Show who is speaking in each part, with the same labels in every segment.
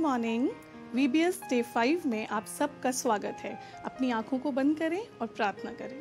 Speaker 1: Morning. VBS day 5 में आप सबका स्वागत है। अपनी आंखों को बंद करें और प्रार्थना करें।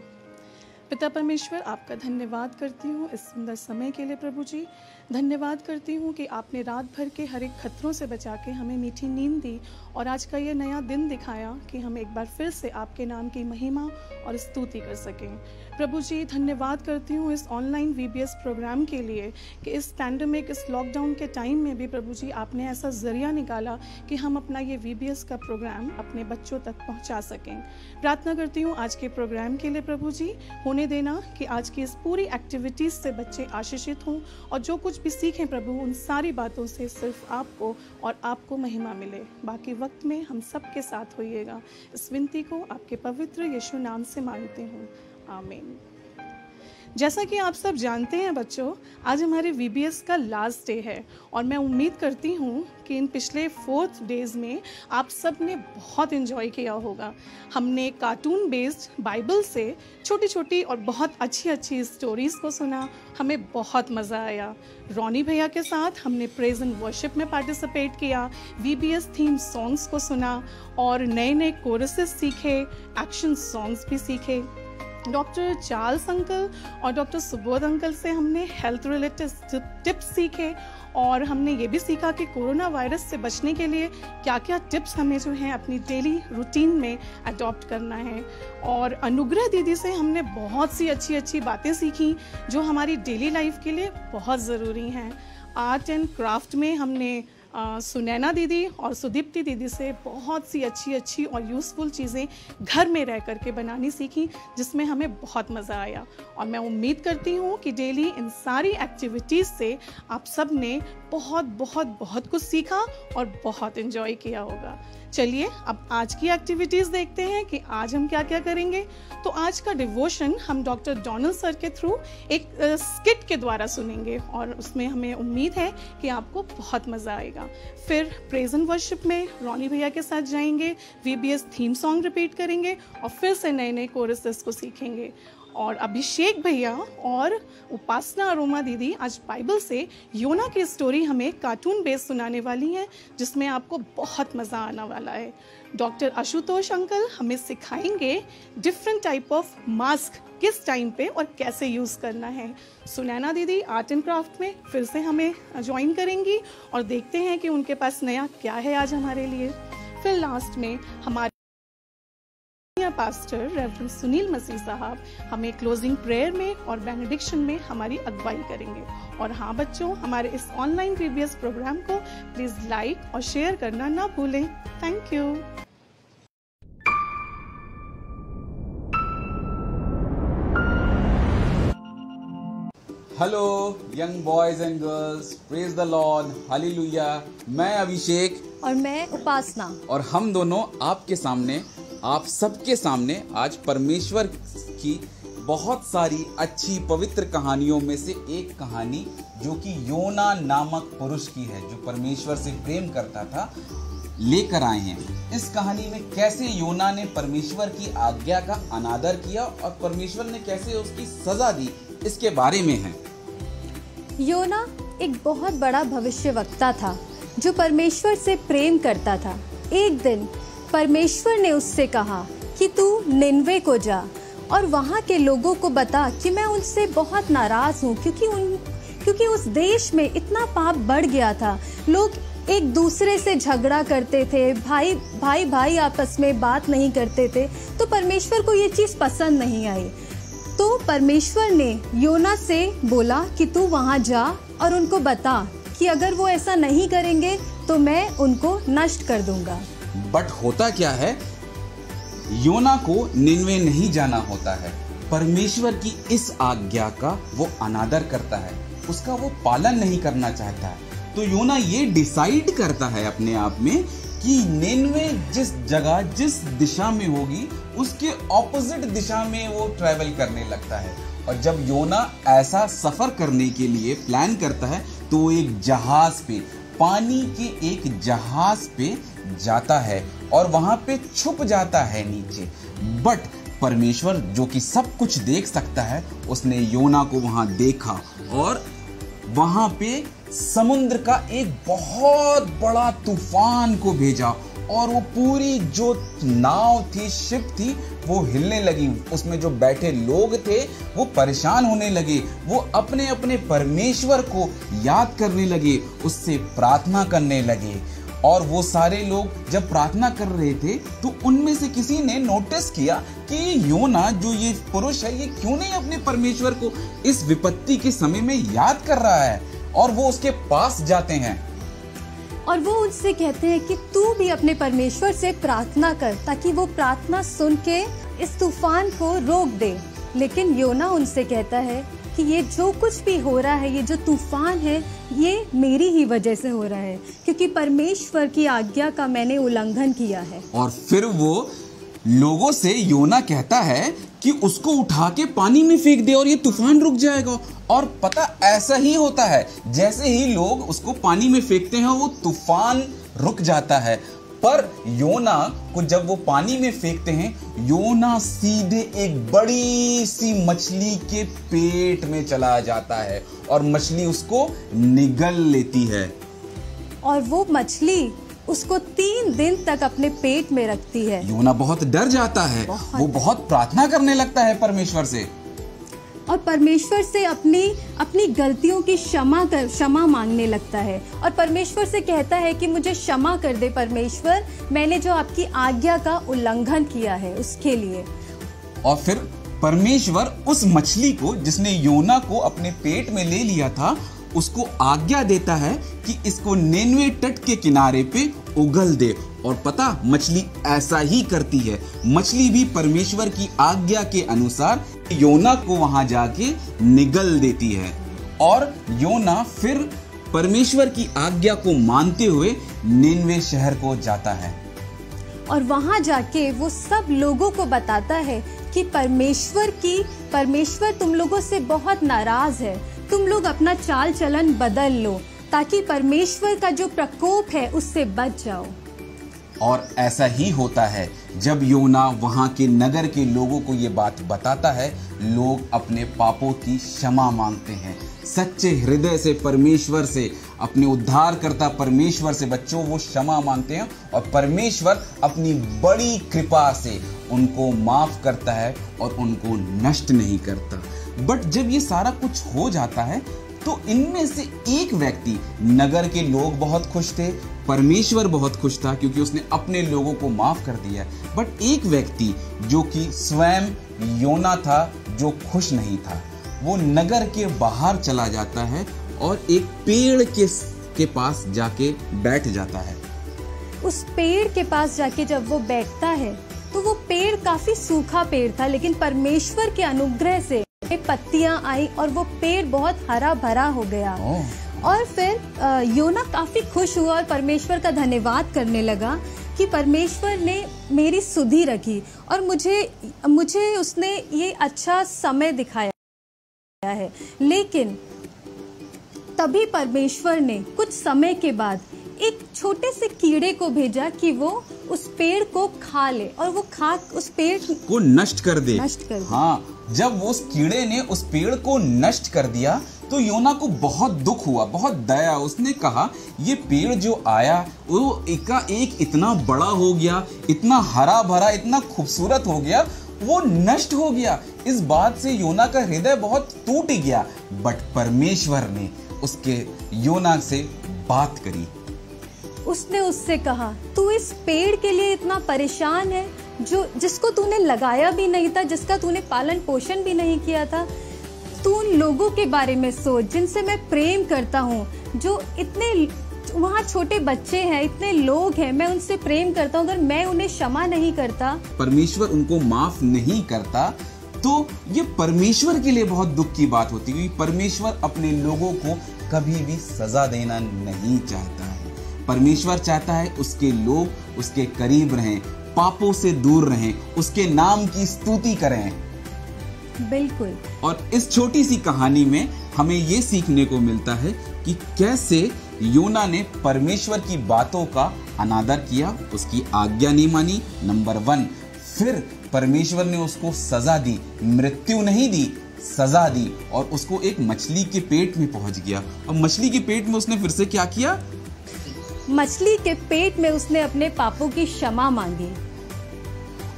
Speaker 1: पिता परमेश्वर, आपका धन्यवाद करती हूँ इस सुंदर समय के लिए। प्रभु जी, धन्यवाद करती हूँ कि आपने रात भर के हर एक खतरों से बचा के हमें मीठी नींद दी और आज का ये नया दिन दिखाया कि हम एक बार फिर से आपके नाम की महिमा और स्तुति कर सकें। प्रभु जी, धन्यवाद करती हूँ इस ऑनलाइन VBS प्रोग्राम के लिए कि इस पैंडेमिक, इस लॉकडाउन के टाइम में भी प्रभु जी आपने ऐसा जरिया निकाला कि हम अपना ये VBS का प्रोग्राम अपने बच्चों तक पहुँचा सकें। प्रार्थना करती हूँ आज के प्रोग्राम के लिए प्रभु जी, होने देना कि आज की इस पूरी एक्टिविटीज़ से बच्चे आशीषित हों और जो कुछ भी सीखें प्रभु, उन सारी बातों से सिर्फ आपको और आपको महिमा मिले। बाकी वक्त में हम सब के साथ होइएगा। इस विनती को आपके पवित्र यीशु नाम से मांगते हूँ, आमीन। जैसा कि आप सब जानते हैं बच्चों, आज हमारे VBS का लास्ट डे है और मैं उम्मीद करती हूँ कि इन पिछले 4 डेज़ में आप सब ने बहुत एंजॉय किया होगा। हमने कार्टून बेस्ड बाइबल से छोटी छोटी और बहुत अच्छी स्टोरीज़ को सुना, हमें बहुत मज़ा आया। रॉनी भैया के साथ हमने प्रेज एंड वर्शिप में पार्टिसिपेट किया, VBS थीम सॉन्ग्स को सुना और नए कोरसेस सीखे, एक्शन सॉन्ग्स भी सीखे। डॉक्टर चार्ल्स अंकल और डॉक्टर सुबोध अंकल से हमने हेल्थ रिलेटेड टिप्स सीखे और हमने ये भी सीखा कि कोरोना वायरस से बचने के लिए क्या क्या टिप्स हमें जो हैं अपनी डेली रूटीन में अडॉप्ट करना है। और अनुग्रह दीदी से हमने बहुत सी अच्छी बातें सीखी जो हमारी डेली लाइफ के लिए बहुत ज़रूरी हैं। आर्ट एंड क्राफ्ट में हमने सुनैना दीदी और सुदीप्ति दीदी से बहुत सी अच्छी और यूज़फुल चीज़ें घर में रह करके बनानी सीखी, जिसमें हमें बहुत मज़ा आया। और मैं उम्मीद करती हूँ कि डेली इन सारी एक्टिविटीज़ से आप सब ने बहुत कुछ सीखा और बहुत एंजॉय किया होगा। चलिए अब आज की एक्टिविटीज़ देखते हैं कि आज हम क्या क्या करेंगे। तो आज का डिवोशन हम डॉक्टर डोनाल्ड सर के थ्रू एक स्किट के द्वारा सुनेंगे और उसमें हमें उम्मीद है कि आपको बहुत मज़ा आएगा। फिर प्रेज एंड वर्शिप में रॉनी भैया के साथ जाएंगे, VBS थीम सॉन्ग रिपीट करेंगे और फिर से नए कोरसेस को सीखेंगे। और अभिषेक भैया और उपासना अरोमा दीदी आज बाइबल से योना की स्टोरी हमें कार्टून बेस सुनाने वाली हैं, जिसमें आपको बहुत मज़ा आने वाला है। डॉक्टर आशुतोष अंकल हमें सिखाएंगे डिफरेंट टाइप ऑफ मास्क किस टाइम पे और कैसे यूज़ करना है। सुनैना दीदी आर्ट एंड क्राफ्ट में फिर से हमें ज्वाइन करेंगी और देखते हैं कि उनके पास नया क्या है आज हमारे लिए। फिर लास्ट में हमारे पास्टर रेवरेंड सुनील मसीह साहब हमें क्लोजिंग प्रेयर में और बेनेडिक्शन में हमारी अगुवाई करेंगे। और हाँ बच्चों, हमारे इस ऑनलाइन VBS प्रोग्राम को प्लीज लाइक और शेयर करना ना भूलें। Thank you.
Speaker 2: Hello young boys and girls, praise the Lord, hallelujah. मैं अभिषेक
Speaker 3: और मैं उपासना और
Speaker 2: हम दोनों आपके सामने, आप सबके सामने आज परमेश्वर की बहुत सारी अच्छी पवित्र कहानियों में से एक कहानी जो कि योना नामक पुरुष की है, जो परमेश्वर से प्रेम करता था, लेकर आए हैं। इस कहानी में कैसे योना ने परमेश्वर की आज्ञा का अनादर किया और परमेश्वर ने कैसे उसकी सजा दी, इसके बारे में है।
Speaker 3: योना एक बहुत बड़ा भविष्यवक्ता था जो परमेश्वर से प्रेम करता था। एक दिन परमेश्वर ने उससे कहा कि तू निनवे को जा और वहाँ के लोगों को बता कि मैं उनसे बहुत नाराज हूँ, क्योंकि उस देश में इतना पाप बढ़ गया था। लोग एक दूसरे से झगड़ा करते थे, भाई आपस में बात नहीं करते थे। तो परमेश्वर को ये चीज़ पसंद नहीं आई। तो परमेश्वर ने योना से बोला कि तू वहाँ जा और उनको बता कि अगर वो ऐसा नहीं करेंगे तो मैं उनको नष्ट कर दूंगा।
Speaker 2: बट होता क्या है, योना को निनवे नहीं जाना होता है। परमेश्वर की इस आज्ञा का वो अनादर करता है, उसका वो पालन नहीं करना चाहता है। तो योना ये डिसाइड करता है अपने आप में कि निनवे जिस जगह, जिस दिशा में होगी, उसके ऑपोजिट दिशा में वो ट्रैवल करने लगता है। और जब योना ऐसा सफर करने के लिए प्लान करता है तो एक जहाज पे, पानी के एक जहाज पे जाता है और वहां पे छुप जाता है नीचे। बट परमेश्वर जो कि सब कुछ देख सकता है, उसने योना को वहां देखा और वहां पे समुद्र का एक बहुत बड़ा तूफान को भेजा और वो पूरी जो नाव थी, शिप थी, वो हिलने लगी। उसमें जो बैठे लोग थे वो परेशान होने लगे, वो अपने अपने परमेश्वर को याद करने लगे, उससे प्रार्थना करने लगे। और वो सारे लोग जब प्रार्थना कर रहे थे तो उनमें से किसी ने नोटिस किया कि योना जो ये पुरुष है, ये क्यों नहीं अपने परमेश्वर को इस विपत्ति के समय में याद कर रहा है। और वो उसके पास जाते हैं
Speaker 3: और वो उनसे कहते हैं कि तू भी अपने परमेश्वर से प्रार्थना कर ताकि वो प्रार्थना सुन के इस तूफान को रोक दे। लेकिन योना उनसे कहता है कि ये जो कुछ भी हो रहा है, ये जो तूफान है, ये मेरी ही वजह से हो रहा है, क्योंकि परमेश्वर की आज्ञा का मैंने उल्लंघन किया है।
Speaker 2: और फिर वो लोगों से योना कहता है कि उसको उठा के पानी में फेंक दे और ये तूफान रुक जाएगा। और पता ऐसा ही होता है, जैसे ही लोग उसको पानी में फेंकते हैं वो तूफान रुक जाता है। पर योना को जब वो पानी में फेंकते हैं, योना सीधे एक बड़ी सी मछली के पेट में चला जाता है और मछली उसको निगल लेती है।
Speaker 3: और वो मछली उसको 3 दिन तक अपने पेट में रखती है।
Speaker 2: योना बहुत डर जाता है, वो बहुत प्रार्थना करने लगता है परमेश्वर से
Speaker 3: और परमेश्वर से अपनी गलतियों की क्षमा मांगने लगता है। और परमेश्वर से कहता है कि मुझे क्षमा कर दे परमेश्वर, मैंने जो आपकी आज्ञा का उल्लंघन किया है उसके लिए।
Speaker 2: और फिर परमेश्वर उस मछली को, जिसने योना को अपने पेट में ले लिया था, उसको आज्ञा देता है कि इसको निनवे तट के किनारे पे उगल दे। और पता, मछली ऐसा ही करती है। मछली भी परमेश्वर की आज्ञा के अनुसार योना को वहां जाके निगल देती है। और योना फिर परमेश्वर की आज्ञा को मानते हुए निनवे शहर को जाता है
Speaker 3: और वहां जाके वो सब लोगों को बताता है कि परमेश्वर तुम लोगों से बहुत नाराज है, तुम लोग अपना चाल चलन बदल लो ताकि परमेश्वर का जो प्रकोप है उससे बच जाओ।
Speaker 2: और ऐसा ही होता है, जब योना वहां के नगर के लोगों को ये बात बताता है, लोग अपने पापों की क्षमा मांगते हैं। सच्चे हृदय से परमेश्वर से, अपने उद्धारकर्ता परमेश्वर से बच्चों वो क्षमा मांगते हैं और परमेश्वर अपनी बड़ी कृपा से उनको माफ करता है और उनको नष्ट नहीं करता। बट जब ये सारा कुछ हो जाता है तो इनमें से एक व्यक्ति, नगर के लोग बहुत खुश थे, परमेश्वर बहुत खुश था क्योंकि उसने अपने लोगों को माफ कर दिया। बट एक व्यक्ति जो कि स्वयं योना था, जो खुश नहीं था, वो नगर के बाहर चला जाता है और एक पेड़ के पास जाके बैठ जाता है।
Speaker 3: उस पेड़ के पास जाके जब वो बैठता है तो वो पेड़ काफी सूखा पेड़ था, लेकिन परमेश्वर के अनुग्रह से पत्तियां आई और वो पेड़ बहुत हरा भरा हो गया। और फिर योना काफी खुश हुआ और परमेश्वर का धन्यवाद करने लगा कि परमेश्वर ने मेरी सुधि रखी और मुझे उसने ये अच्छा समय दिखाया है। लेकिन तभी परमेश्वर ने कुछ समय के बाद एक छोटे से कीड़े को भेजा कि वो उस पेड़ को खा ले और वो उस पेड़
Speaker 2: को नष्ट कर दे। हाँ, जब वो उस कीड़े ने उस पेड़ को नष्ट कर दिया तो योना को बहुत दुख हुआ, बहुत दया। उसने कहा ये पेड़ जो आया वो एकाएक इतना बड़ा हो गया, इतना हरा भरा, इतना खूबसूरत हो गया, वो नष्ट हो गया। इस बात से योना का हृदय बहुत टूट गया। बट परमेश्वर ने उसके योना से बात करी।
Speaker 3: उसने उससे कहा, तू इस पेड़ के लिए इतना परेशान है जिसको तूने लगाया भी नहीं था, जिसका तूने पालन पोषण भी नहीं किया था। तू उन लोगों के बारे में सोच जिनसे मैं प्रेम करता हूँ, जो इतने वहाँ छोटे बच्चे हैं, इतने लोग हैं, मैं उनसे प्रेम करता हूँ। अगर मैं उन्हें क्षमा नहीं करता,
Speaker 2: परमेश्वर उनको माफ नहीं करता, तो ये परमेश्वर के लिए बहुत दुख की बात होती है, क्योंकि परमेश्वर अपने लोगों को कभी भी सजा देना नहीं चाहता है। परमेश्वर चाहता है उसके लोग उसके करीब रहें, पापों से दूर रहें, उसके नाम की स्तुति करें।
Speaker 3: बिल्कुल।
Speaker 2: और इस छोटी सी कहानी में हमें ये सीखने को मिलता है कि कैसे योना ने परमेश्वर की बातों का अनादर किया, उसकी आज्ञा नहीं मानी, नंबर 1। फिर परमेश्वर ने उसको सजा दी, मृत्यु नहीं दी, सजा दी और उसको एक मछली के पेट में पहुंच गया। और मछली के पेट में उसने फिर से क्या किया?
Speaker 3: मछली के पेट में उसने अपने पापों की क्षमा मांगी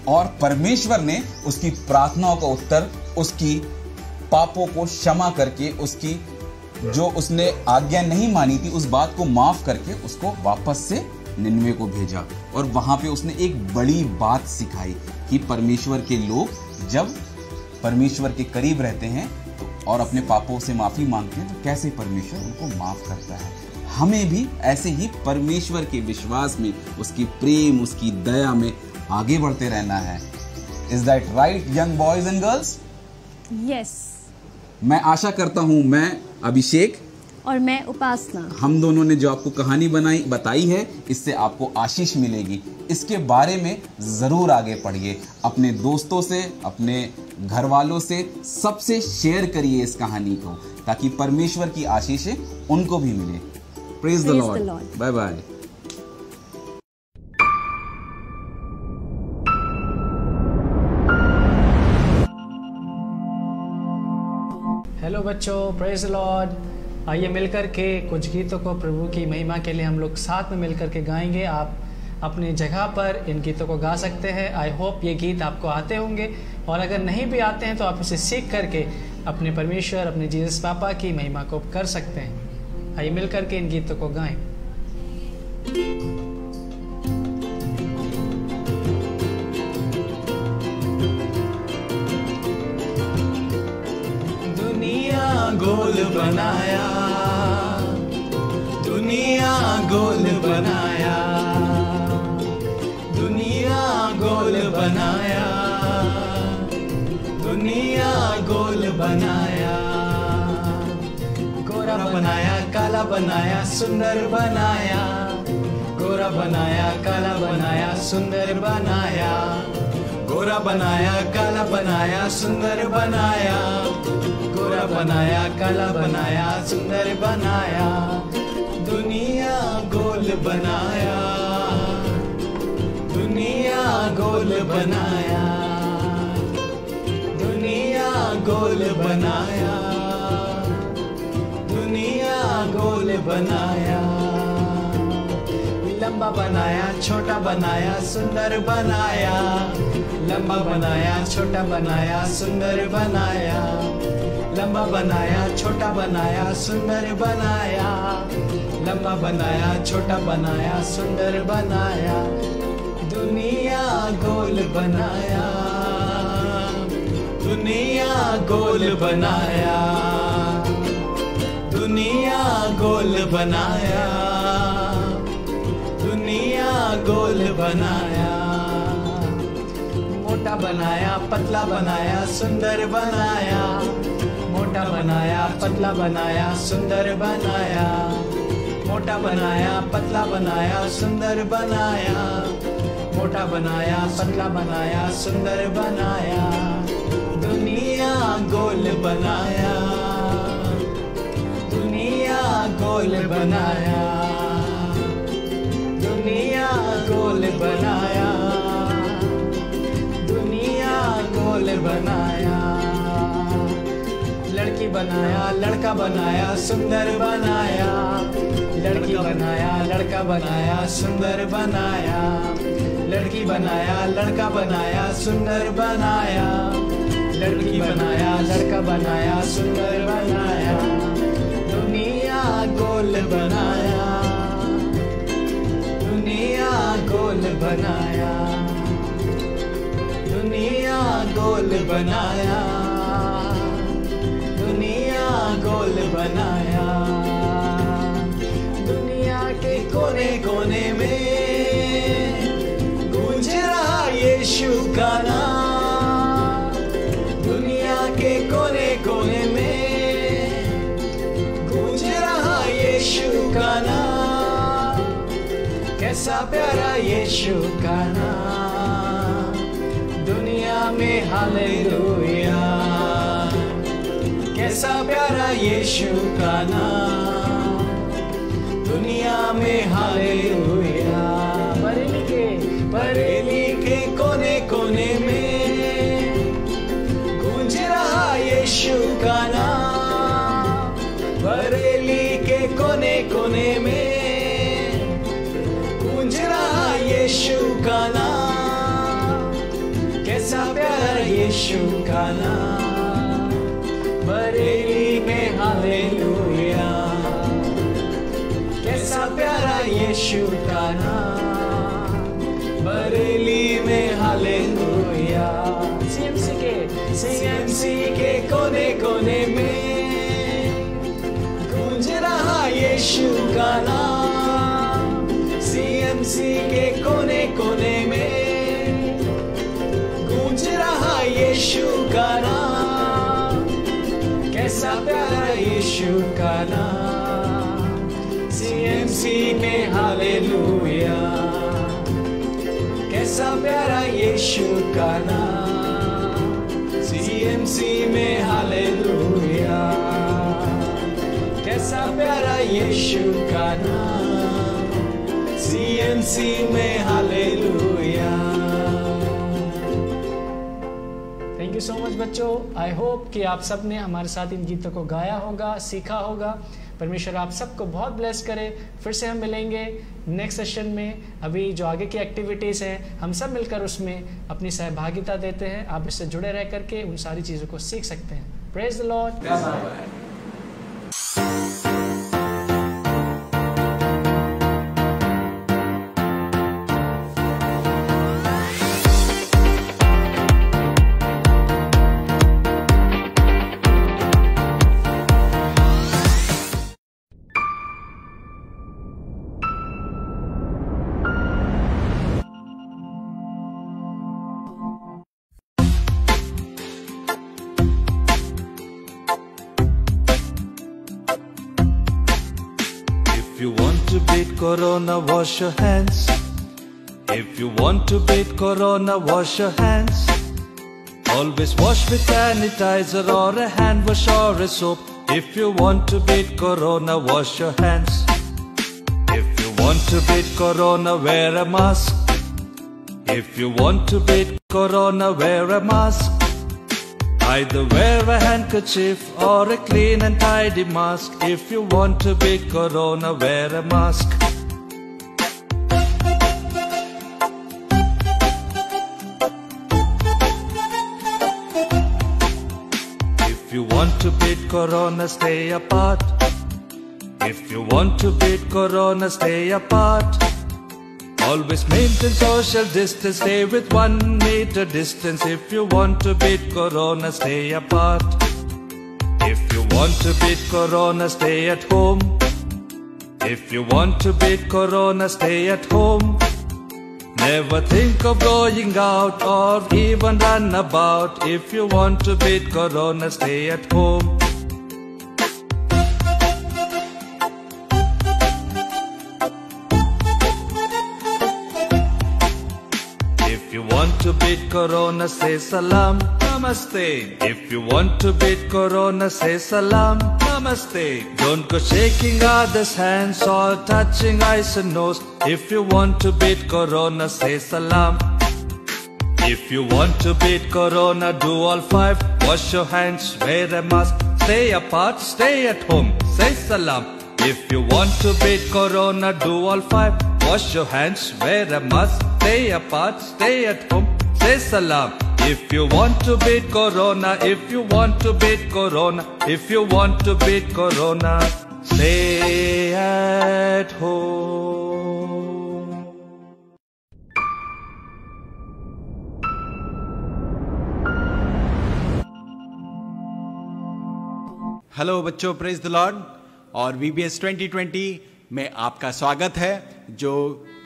Speaker 2: और परमेश्वर ने उसकी प्रार्थनाओं का उत्तर उसकी पापों को क्षमा करके, उसकी जो उसने आज्ञा नहीं मानी थी उस बात को माफ करके उसको वापस से निनवे को भेजा। और वहां पे उसने एक बड़ी बात सिखाई कि परमेश्वर के लोग जब परमेश्वर के करीब रहते हैं तो और अपने पापों से माफी मांगते हैं तो कैसे परमेश्वर उनको माफ करता है। हमें भी ऐसे ही परमेश्वर के विश्वास में, उसकी प्रेम, उसकी दया में आगे बढ़ते रहना है। Is that right young boys and girls?
Speaker 3: Yes.
Speaker 2: मैं आशा करता हूं मैं अभिषेक
Speaker 3: और मैं उपासना, हम
Speaker 2: दोनों ने जो आपको कहानी बताई है इससे आपको आशीष मिलेगी। इसके बारे में जरूर आगे पढ़िए, अपने दोस्तों से, अपने घर वालों से, सबसे शेयर करिए इस कहानी को ताकि परमेश्वर की आशीषें उनको भी मिले। Praise the Lord. Bye bye.
Speaker 4: Hello बच्चों, प्रेज द लॉर्ड। आइए मिलकर के कुछ गीतों को प्रभु की महिमा के लिए हम लोग साथ में मिलकर के गाएंगे। आप अपनी जगह पर इन गीतों को गा सकते हैं। आई होप ये गीत आपको आते होंगे, और अगर नहीं भी आते हैं तो आप इसे सीख करके अपने परमेश्वर, अपने जीसस पापा की महिमा को कर सकते हैं। आइए मिलकर के इन गीतों को गाएं।
Speaker 5: गोल बनाया, दुनिया गोल बनाया, दुनिया गोल बनाया, दुनिया गोल बनाया। गोरा बनाया, काला बनाया, सुंदर बनाया, गोरा बनाया, काला बनाया, सुंदर बनाया, गोरा बनाया, काला बनाया, सुंदर बनाया, गोरा बनाया, काला बनाया, सुंदर बनाया। दुनिया गोल बनाया, दुनिया गोल बनाया, दुनिया गोल बनाया, दुनिया गोल बनाया। लंबा बनाया, छोटा बनाया, सुंदर बनाया, लंबा बनाया, छोटा बनाया, सुंदर बनाया, लंबा बनाया, छोटा बनाया, सुंदर बनाया, लंबा बनाया, छोटा बनाया, सुंदर बनाया। दुनिया गोल बनाया, दुनिया गोल बनाया, दुनिया गोल बनाया, दुनिया गोल बनाया। मोटा बनाया, पतला बनाया, सुंदर बनाया, मोटा बनाया, पतला बनाया, सुंदर बनाया, मोटा बनाया, पतला बनाया, सुंदर बनाया, मोटा बनाया, पतला बनाया, सुंदर बनाया। दुनिया गोल बनाया, दुनिया गोल बनाया, दुनिया गोल बनाया, दुनिया गोल बनाया। लड़की बनाया, लड़का बनाया, सुंदर बनाया, लड़की बनाया, लड़का बनाया, सुंदर बनाया, लड़की बनाया, लड़का बनाया, सुंदर बनाया, लड़की बनाया, लड़का बनाया, सुंदर बनाया। दुनिया गोल बनाया, दुनिया गोल बनाया, दुनिया गोल बनाया, दुनिया गोल बनाया। दुनिया के कोने कोने में गूंज रहा यीशु का नाम, दुनिया के कोने कोने में गूंज रहा यीशु का नाम। कैसा प्यारा यीशु का नाम, दुनिया में हालेलुया। कैसा प्यारा यीशु का नाम, दुनिया में हालेलुया। बरेली के कोने कोने में गूंज रहा यीशु का नाम, कैसा प्यारा यीशु का नाम, बरेली में हालेलुया। कैसा प्यारा यीशु का नाम, बरेली में हालेलुया। सीएमसी के कोने कोने में गूंज रहा यीशु का नाम, सीएमसी के कोने कोने में गूंज रहा यीशु का नाम, कैसा प्यारा यीशु का नाम, सीएमसी में हालेलुया। कैसा प्यारा यीशु का नाम, सीएमसी में हालेलुया। कैसा प्यारा यीशु का नाम, सीएमसी में hallelujah.
Speaker 4: Thank you so much बच्चों। आई होप कि आप सब ने हमारे साथ इन गीतों को गाया होगा, सीखा होगा। परमेश्वर आप सबको बहुत ब्लेस करे। फिर से हम मिलेंगे नेक्स्ट सेशन में। अभी जो आगे की एक्टिविटीज़ हैं हम सब मिलकर उसमें अपनी सहभागिता देते हैं। आप इससे जुड़े रह करके उन सारी चीज़ों को सीख सकते हैं। Praise the Lord.
Speaker 5: If you want to beat Corona, wash your hands. If you want to beat Corona, wash your hands. Always wash with sanitizer or a hand wash or a soap. If you want to beat Corona, wash your hands. If you want to beat Corona, wear a mask. If you want to beat Corona, wear a mask. Either wear a handkerchief or a clean and tidy mask. If you want to beat Corona, wear a mask. If you want to beat Corona, stay apart. If you want to beat Corona, stay apart. Always maintain social distance, stay with 1 meter distance. If you want to beat Corona, stay apart. If you want to beat Corona, stay at home. If you want to beat Corona, stay at home. Never think of going out or even run about. If you want to beat Corona, stay at home. If you want to beat Corona, say salam, namaste. If you want to beat Corona, say salam, namaste. Don't go shaking others' hands or touching eyes and nose. If you want to beat Corona, say salam. If you want to beat Corona, do all 5. Wash your hands, wear a mask, stay apart, stay at home, say salam. If you want to beat Corona, do all 5. Wash your hands, wear a mask, stay apart, stay at home, say salam. If you want to beat Corona, if you want to beat Corona, if you want to beat Corona, stay at home.
Speaker 6: Hello बच्चों, praise the Lord. और VBS 2020 में आपका स्वागत है, जो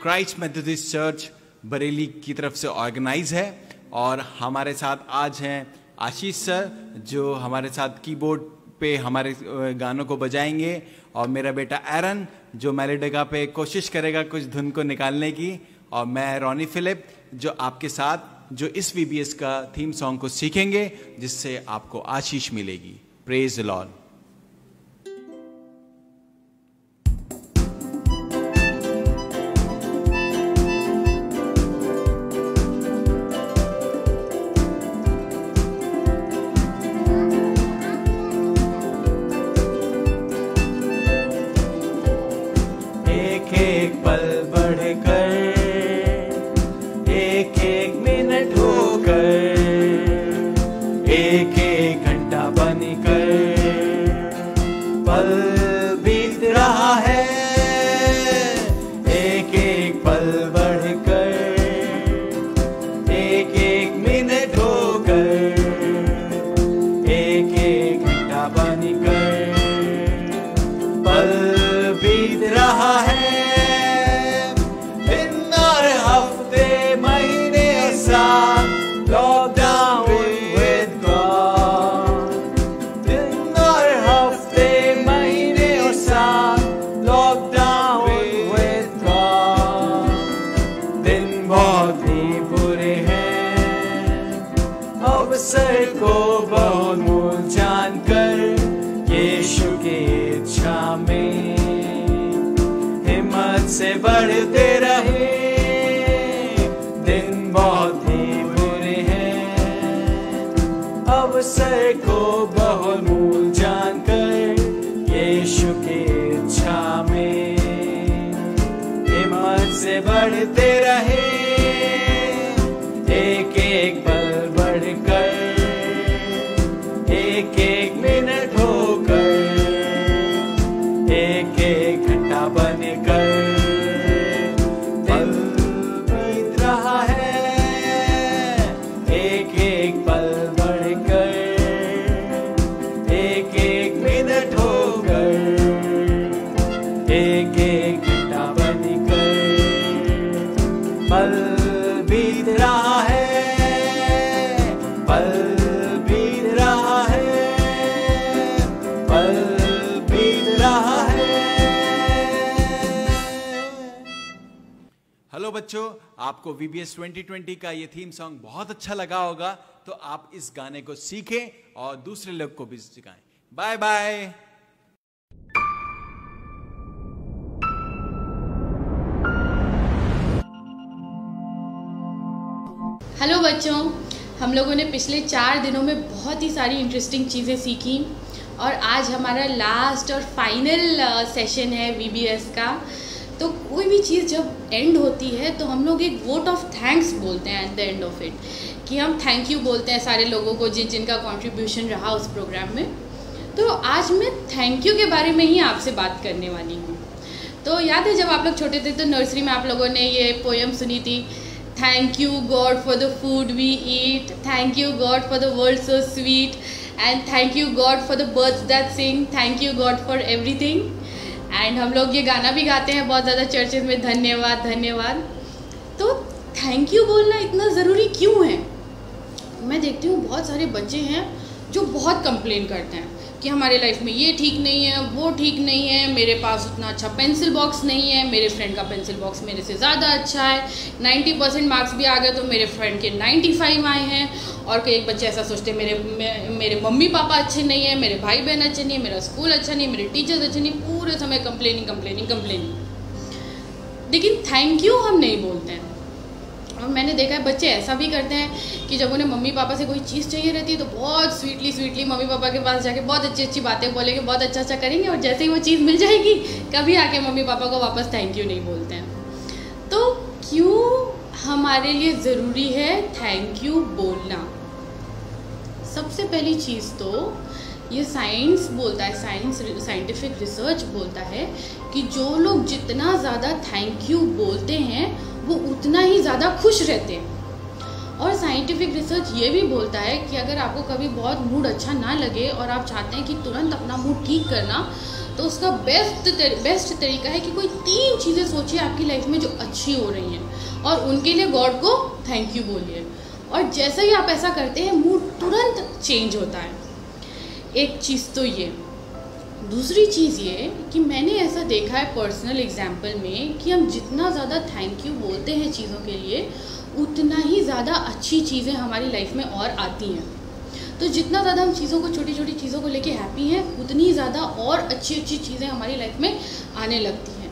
Speaker 6: Christ Methodist church Bareilly की तरफ से ऑर्गेनाइज है। और हमारे साथ आज हैं आशीष सर, जो हमारे साथ कीबोर्ड पे हमारे गानों को बजाएंगे, और मेरा बेटा एरन, जो मेलोडिका पे कोशिश करेगा कुछ धुन को निकालने की, और मैं रॉनी फिलिप, जो आपके साथ जो इस VBS का थीम सॉन्ग को सीखेंगे, जिससे आपको आशीष मिलेगी। Praise the Lord.
Speaker 5: एक एक पल बढ़कर
Speaker 4: बहुत ही बुरे हैं, अवसर को बहुमूल्य जानकर यीशु की इच्छा में हिम्मत से बढ़ते रहे। दिन बहुत ही बुरे हैं, अवसर को बहुमूल्य जानकर यीशु की इच्छा में हिम्मत से बढ़ते रहे। एक एक पल बढ़कर, एक एक मिनट होकर, एक एक घंटा बनकर पल बीत रहा है। एक एक पल बढ़कर, एक एक मिनट होकर, एक एक घंटा बनकर पल बीत रहा है। पल बीत रहा है, पल बीत रहा है।
Speaker 6: हेलो बच्चों, आपको VBS 2020 का ये थीम सॉन्ग बहुत अच्छा लगा होगा, तो आप इस गाने को सीखें और दूसरे लोग को भी सिखाएं। Bye bye.
Speaker 7: हेलो बच्चों, हम लोगों ने पिछले 4 दिनों में बहुत ही सारी इंटरेस्टिंग चीज़ें सीखी और आज हमारा लास्ट और फाइनल सेशन है VBS का। तो कोई भी चीज़ जब एंड होती है तो हम लोग एक वोट ऑफ थैंक्स बोलते हैं at the end of it, कि हम थैंक यू बोलते हैं सारे लोगों को जिनका कंट्रीब्यूशन रहा उस प्रोग्राम में। तो आज मैं थैंक यू के बारे में ही आपसे बात करने वाली हूँ। तो याद है जब आप लोग छोटे थे तो नर्सरी में आप लोगों ने ये पोएम सुनी थी, thank you God for the food we eat, thank you God for the world so sweet, and thank you God for the birds that sing, thank you God for everything. And हम लोग ये गाना भी गाते हैं बहुत ज़्यादा churches में, धन्यवाद धन्यवाद। तो थैंक यू बोलना इतना ज़रूरी क्यों है? मैं देखती हूँ बहुत सारे बच्चे हैं जो बहुत कंप्लेन करते हैं कि हमारे लाइफ में ये ठीक नहीं है, वो ठीक नहीं है, मेरे पास उतना अच्छा पेंसिल बॉक्स नहीं है, मेरे फ्रेंड का पेंसिल बॉक्स मेरे से ज़्यादा अच्छा है, 90% मार्क्स भी आ गए तो मेरे फ्रेंड के 95 आए हैं। और कई बच्चे ऐसा सोचते हैं मेरे मम्मी पापा अच्छे नहीं है, मेरे भाई बहन अच्छे नहीं है, मेरा स्कूल अच्छा नहीं, मेरे टीचर्स अच्छे नहीं, पूरे समय कंप्लेनिंग। लेकिन थैंक यू हम नहीं बोलते हैं। और मैंने देखा है बच्चे ऐसा भी करते हैं कि जब उन्हें मम्मी पापा से कोई चीज़ चाहिए रहती है तो बहुत स्वीटली मम्मी पापा के पास जाके बहुत अच्छी बातें बोलेंगे, बहुत अच्छा करेंगे, और जैसे ही वो चीज़ मिल जाएगी कभी आके मम्मी पापा को वापस थैंक यू नहीं बोलते हैं। तो क्यों हमारे लिए ज़रूरी है थैंक यू बोलना? सबसे पहली चीज़ तो ये साइंस बोलता है, साइंटिफिक रिसर्च बोलता है कि जो लोग जितना ज़्यादा थैंक यू बोलते हैं वो उतना ही ज़्यादा खुश रहते हैं। और साइंटिफिक रिसर्च ये भी बोलता है कि अगर आपको कभी बहुत मूड अच्छा ना लगे और आप चाहते हैं कि तुरंत अपना मूड ठीक करना, तो उसका बेस्ट तरीका है कि कोई 3 चीज़ें सोचिए आपकी लाइफ में जो अच्छी हो रही हैं और उनके लिए गॉड को थैंक यू बोलिए। और जैसे ही आप ऐसा करते हैं मूड तुरंत चेंज होता है। एक चीज़ तो ये। दूसरी चीज़ ये कि मैंने ऐसा देखा है पर्सनल एग्जाम्पल में कि हम जितना ज़्यादा थैंक यू बोलते हैं चीज़ों के लिए, उतना ही ज़्यादा अच्छी चीज़ें हमारी लाइफ में और आती हैं। तो जितना ज़्यादा हम चीज़ों को, छोटी छोटी चीज़ों को लेके हैप्पी हैं, उतनी ज़्यादा और अच्छी चीज़ें हमारी लाइफ में आने लगती हैं।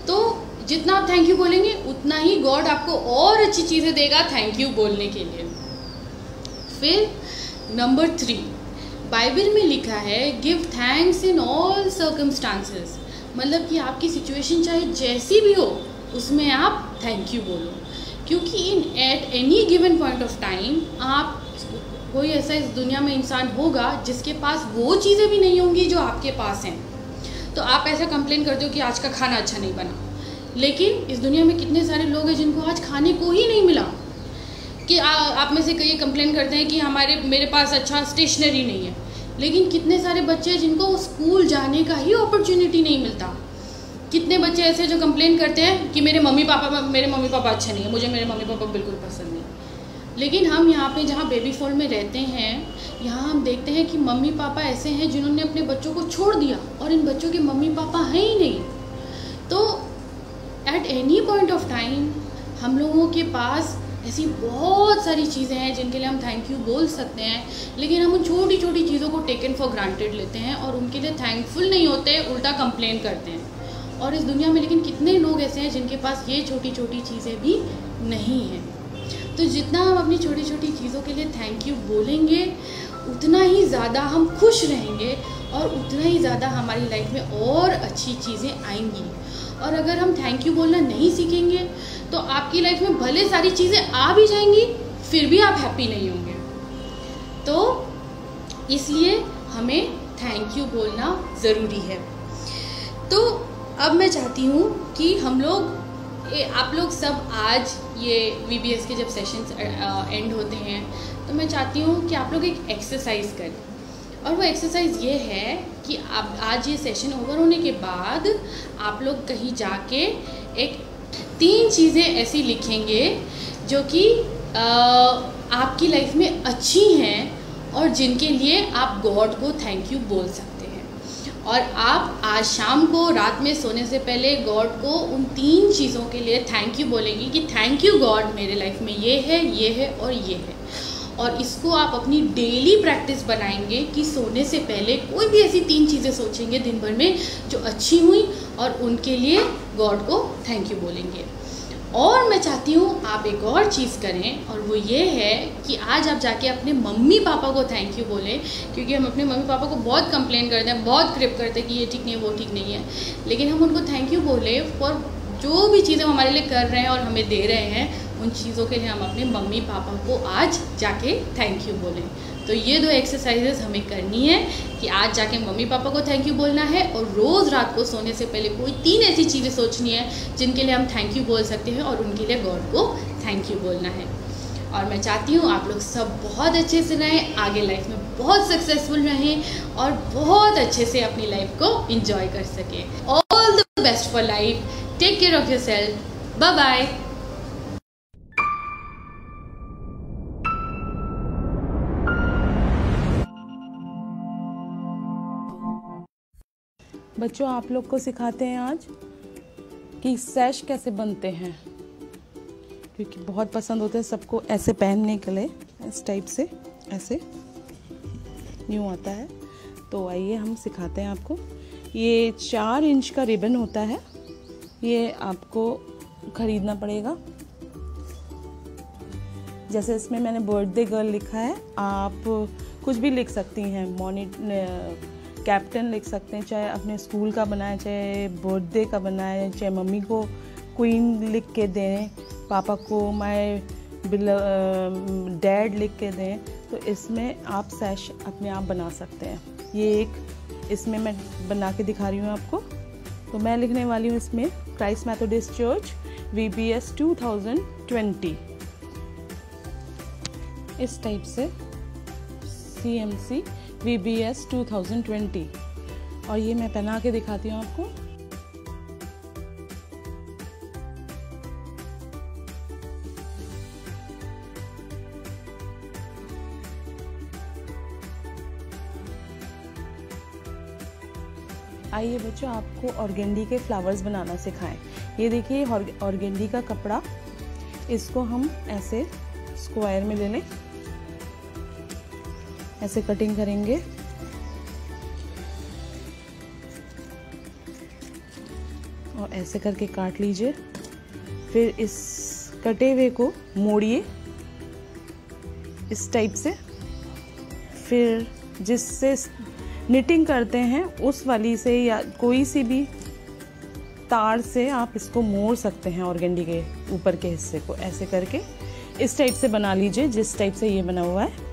Speaker 7: तो जितना आप थैंक यू बोलेंगे उतना ही गॉड आपको और अच्छी चीज़ें देगा थैंक यू बोलने के लिए। फिर नंबर 3, बाइबल में लिखा है give thanks in all circumstances, मतलब कि आपकी सिचुएशन चाहे जैसी भी हो उसमें आप थैंक यू बोलो। क्योंकि at any given point of time आप, कोई ऐसा इस दुनिया में इंसान होगा जिसके पास वो चीज़ें भी नहीं होंगी जो आपके पास हैं। तो आप ऐसा कंप्लेन करते हो कि आज का खाना अच्छा नहीं बना, लेकिन इस दुनिया में कितने सारे लोग हैं जिनको आज खाने को ही नहीं मिला। कि आप में से कई कंप्लेन करते हैं कि मेरे पास अच्छा स्टेशनरी नहीं है, लेकिन कितने सारे बच्चे हैं जिनको स्कूल जाने का ही अपॉर्चुनिटी नहीं मिलता। कितने बच्चे ऐसे जो कंप्लेन करते हैं कि मेरे मम्मी पापा अच्छे नहीं है, मुझे मेरे मम्मी पापा बिल्कुल पसंद नहीं। लेकिन हम यहाँ पे जहाँ बेबी फॉल में रहते हैं, यहाँ हम देखते हैं कि मम्मी पापा ऐसे हैं जिन्होंने अपने बच्चों को छोड़ दिया और इन बच्चों के मम्मी पापा हैं ही नहीं। तो at any point of time हम लोगों के पास ऐसी बहुत सारी चीज़ें हैं जिनके लिए हम थैंक यू बोल सकते हैं, लेकिन हम उन छोटी छोटी चीज़ों को टेकन फॉर ग्रांटेड लेते हैं और उनके लिए थैंकफुल नहीं होते, उल्टा कंप्लेन करते हैं। और इस दुनिया में लेकिन कितने लोग ऐसे हैं जिनके पास ये छोटी छोटी चीज़ें भी नहीं हैं। तो जितना हम अपनी छोटी छोटी चीज़ों के लिए थैंक यू बोलेंगे, उतना ही ज़्यादा हम खुश रहेंगे और उतना ही ज़्यादा हमारी लाइफ में और अच्छी चीज़ें आएंगी। और अगर हम थैंक यू बोलना नहीं सीखेंगे तो आपकी लाइफ में भले सारी चीज़ें आ भी जाएंगी, फिर भी आप हैप्पी नहीं होंगे। तो इसलिए हमें थैंक यू बोलना ज़रूरी है। तो अब मैं चाहती हूँ कि हम लोग, आप लोग सब आज ये VBS के जब सेशंस एंड होते हैं तो मैं चाहती हूँ कि आप लोग एक एक्सरसाइज करें। और वो एक्सरसाइज ये है कि आप आज ये सेशन ओवर होने के बाद आप लोग कहीं जाके एक 3 चीज़ें ऐसी लिखेंगे जो कि आपकी लाइफ में अच्छी हैं और जिनके लिए आप गॉड को थैंक यू बोल सकते हैं। और आप आज शाम को रात में सोने से पहले गॉड को उन 3 चीज़ों के लिए थैंक यू बोलेंगे कि थैंक यू गॉड, मेरे लाइफ में ये है और ये है। और इसको आप अपनी डेली प्रैक्टिस बनाएंगे कि सोने से पहले कोई भी ऐसी 3 चीज़ें सोचेंगे दिन भर में जो अच्छी हुई और उनके लिए गॉड को थैंक यू बोलेंगे। और मैं चाहती हूँ आप एक और चीज़ करें, और वो ये है कि आज आप जाके अपने मम्मी पापा को थैंक यू बोलें, क्योंकि हम अपने मम्मी पापा को बहुत कंप्लेन करते हैं, बहुत क्रिप करते हैं कि ये ठीक नहीं है, वो ठीक नहीं है, लेकिन हम उनको थैंक यू बोलें फॉर जो भी चीज़ें हमारे लिए कर रहे हैं और हमें दे रहे हैं, उन चीज़ों के लिए हम अपने मम्मी पापा को आज जाके थैंक यू बोलें। तो ये 2 एक्सरसाइजेस हमें करनी है कि आज जाके मम्मी पापा को थैंक यू बोलना है और रोज़ रात को सोने से पहले कोई 3 ऐसी चीज़ें सोचनी है जिनके लिए हम थैंक यू बोल सकते हैं और उनके लिए गॉड को थैंक यू बोलना है। और मैं चाहती हूँ आप लोग सब बहुत अच्छे से रहें, आगे लाइफ में बहुत सक्सेसफुल रहें और बहुत अच्छे से अपनी लाइफ को एंजॉय कर सकें। All the best for life, take care of yourself, bye bye.
Speaker 8: बच्चों, आप लोग को सिखाते हैं आज कि सैश कैसे बनते हैं, क्योंकि बहुत पसंद होते हैं सबको ऐसे पहनने के लिए। इस टाइप से ऐसे न्यू आता है। तो आइए हम सिखाते हैं आपको। ये 4 इंच का रिबन होता है, ये आपको खरीदना पड़ेगा। जैसे इसमें मैंने बर्थडे गर्ल लिखा है, आप कुछ भी लिख सकती हैं, कैप्टन लिख सकते हैं, चाहे अपने स्कूल का बनाए, चाहे बर्थडे का बनाए, चाहे मम्मी को क्वीन लिख के दें, पापा को माय डैड लिख के दें। तो इसमें आप सैश अपने आप बना सकते हैं। ये एक इसमें मैं बना के दिखा रही हूँ आपको। तो मैं लिखने वाली हूँ इसमें क्राइस्ट मेथोडिस्ट चर्च VBS 2020, इस टाइप से CMC VBS 2020। और ये मैं पहना के दिखाती हूँ आपको। आइए बच्चों, आपको ऑर्गेंडी के फ्लावर्स बनाना सिखाएं। ये देखिए ऑर्गेंडी का कपड़ा, इसको हम ऐसे स्क्वायर में ले लें, ऐसे कटिंग करेंगे और ऐसे करके काट लीजिए। फिर इस कटे हुए को मोड़िए इस टाइप से। फिर जिससे निटिंग करते हैं उस वाली से या कोई सी भी तार से आप इसको मोड़ सकते हैं। ऑर्गेंडी के ऊपर के हिस्से को ऐसे करके इस टाइप से बना लीजिए, जिस टाइप से ये बना हुआ है।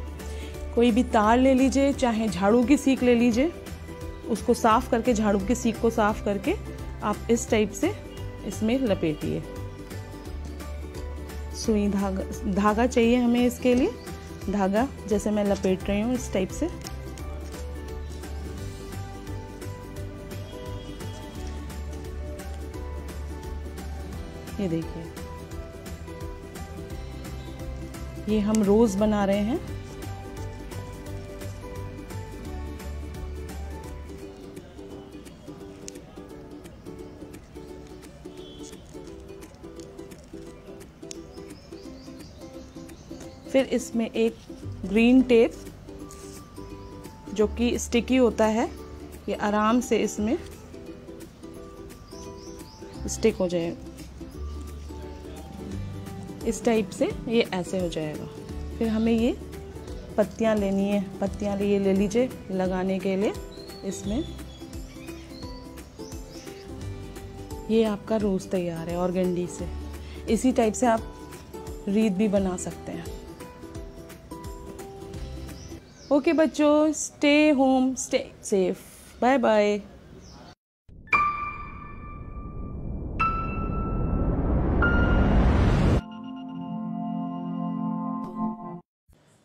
Speaker 8: कोई भी तार ले लीजिए, चाहे झाड़ू की सीख ले लीजिए, उसको साफ करके, झाड़ू की सीख को साफ करके आप इस टाइप से इसमें लपेटिए। सुई धागा चाहिए हमें इसके लिए। धागा जैसे मैं लपेट रही हूँ इस टाइप से। ये देखिए, ये हम रोज बना रहे हैं। फिर इसमें एक ग्रीन टेप जो कि स्टिकी होता है, ये आराम से इसमें स्टिक हो जाएगा। इस टाइप से ये ऐसे हो जाएगा। फिर हमें ये पत्तियां लेनी है, पत्तियां ये ले लीजिए लगाने के लिए इसमें। ये आपका रोज़ तैयार है ऑर्गेंडी से। इसी टाइप से आप रीत भी बना सकते हैं। ओके बच्चों, stay home, stay safe, bye bye.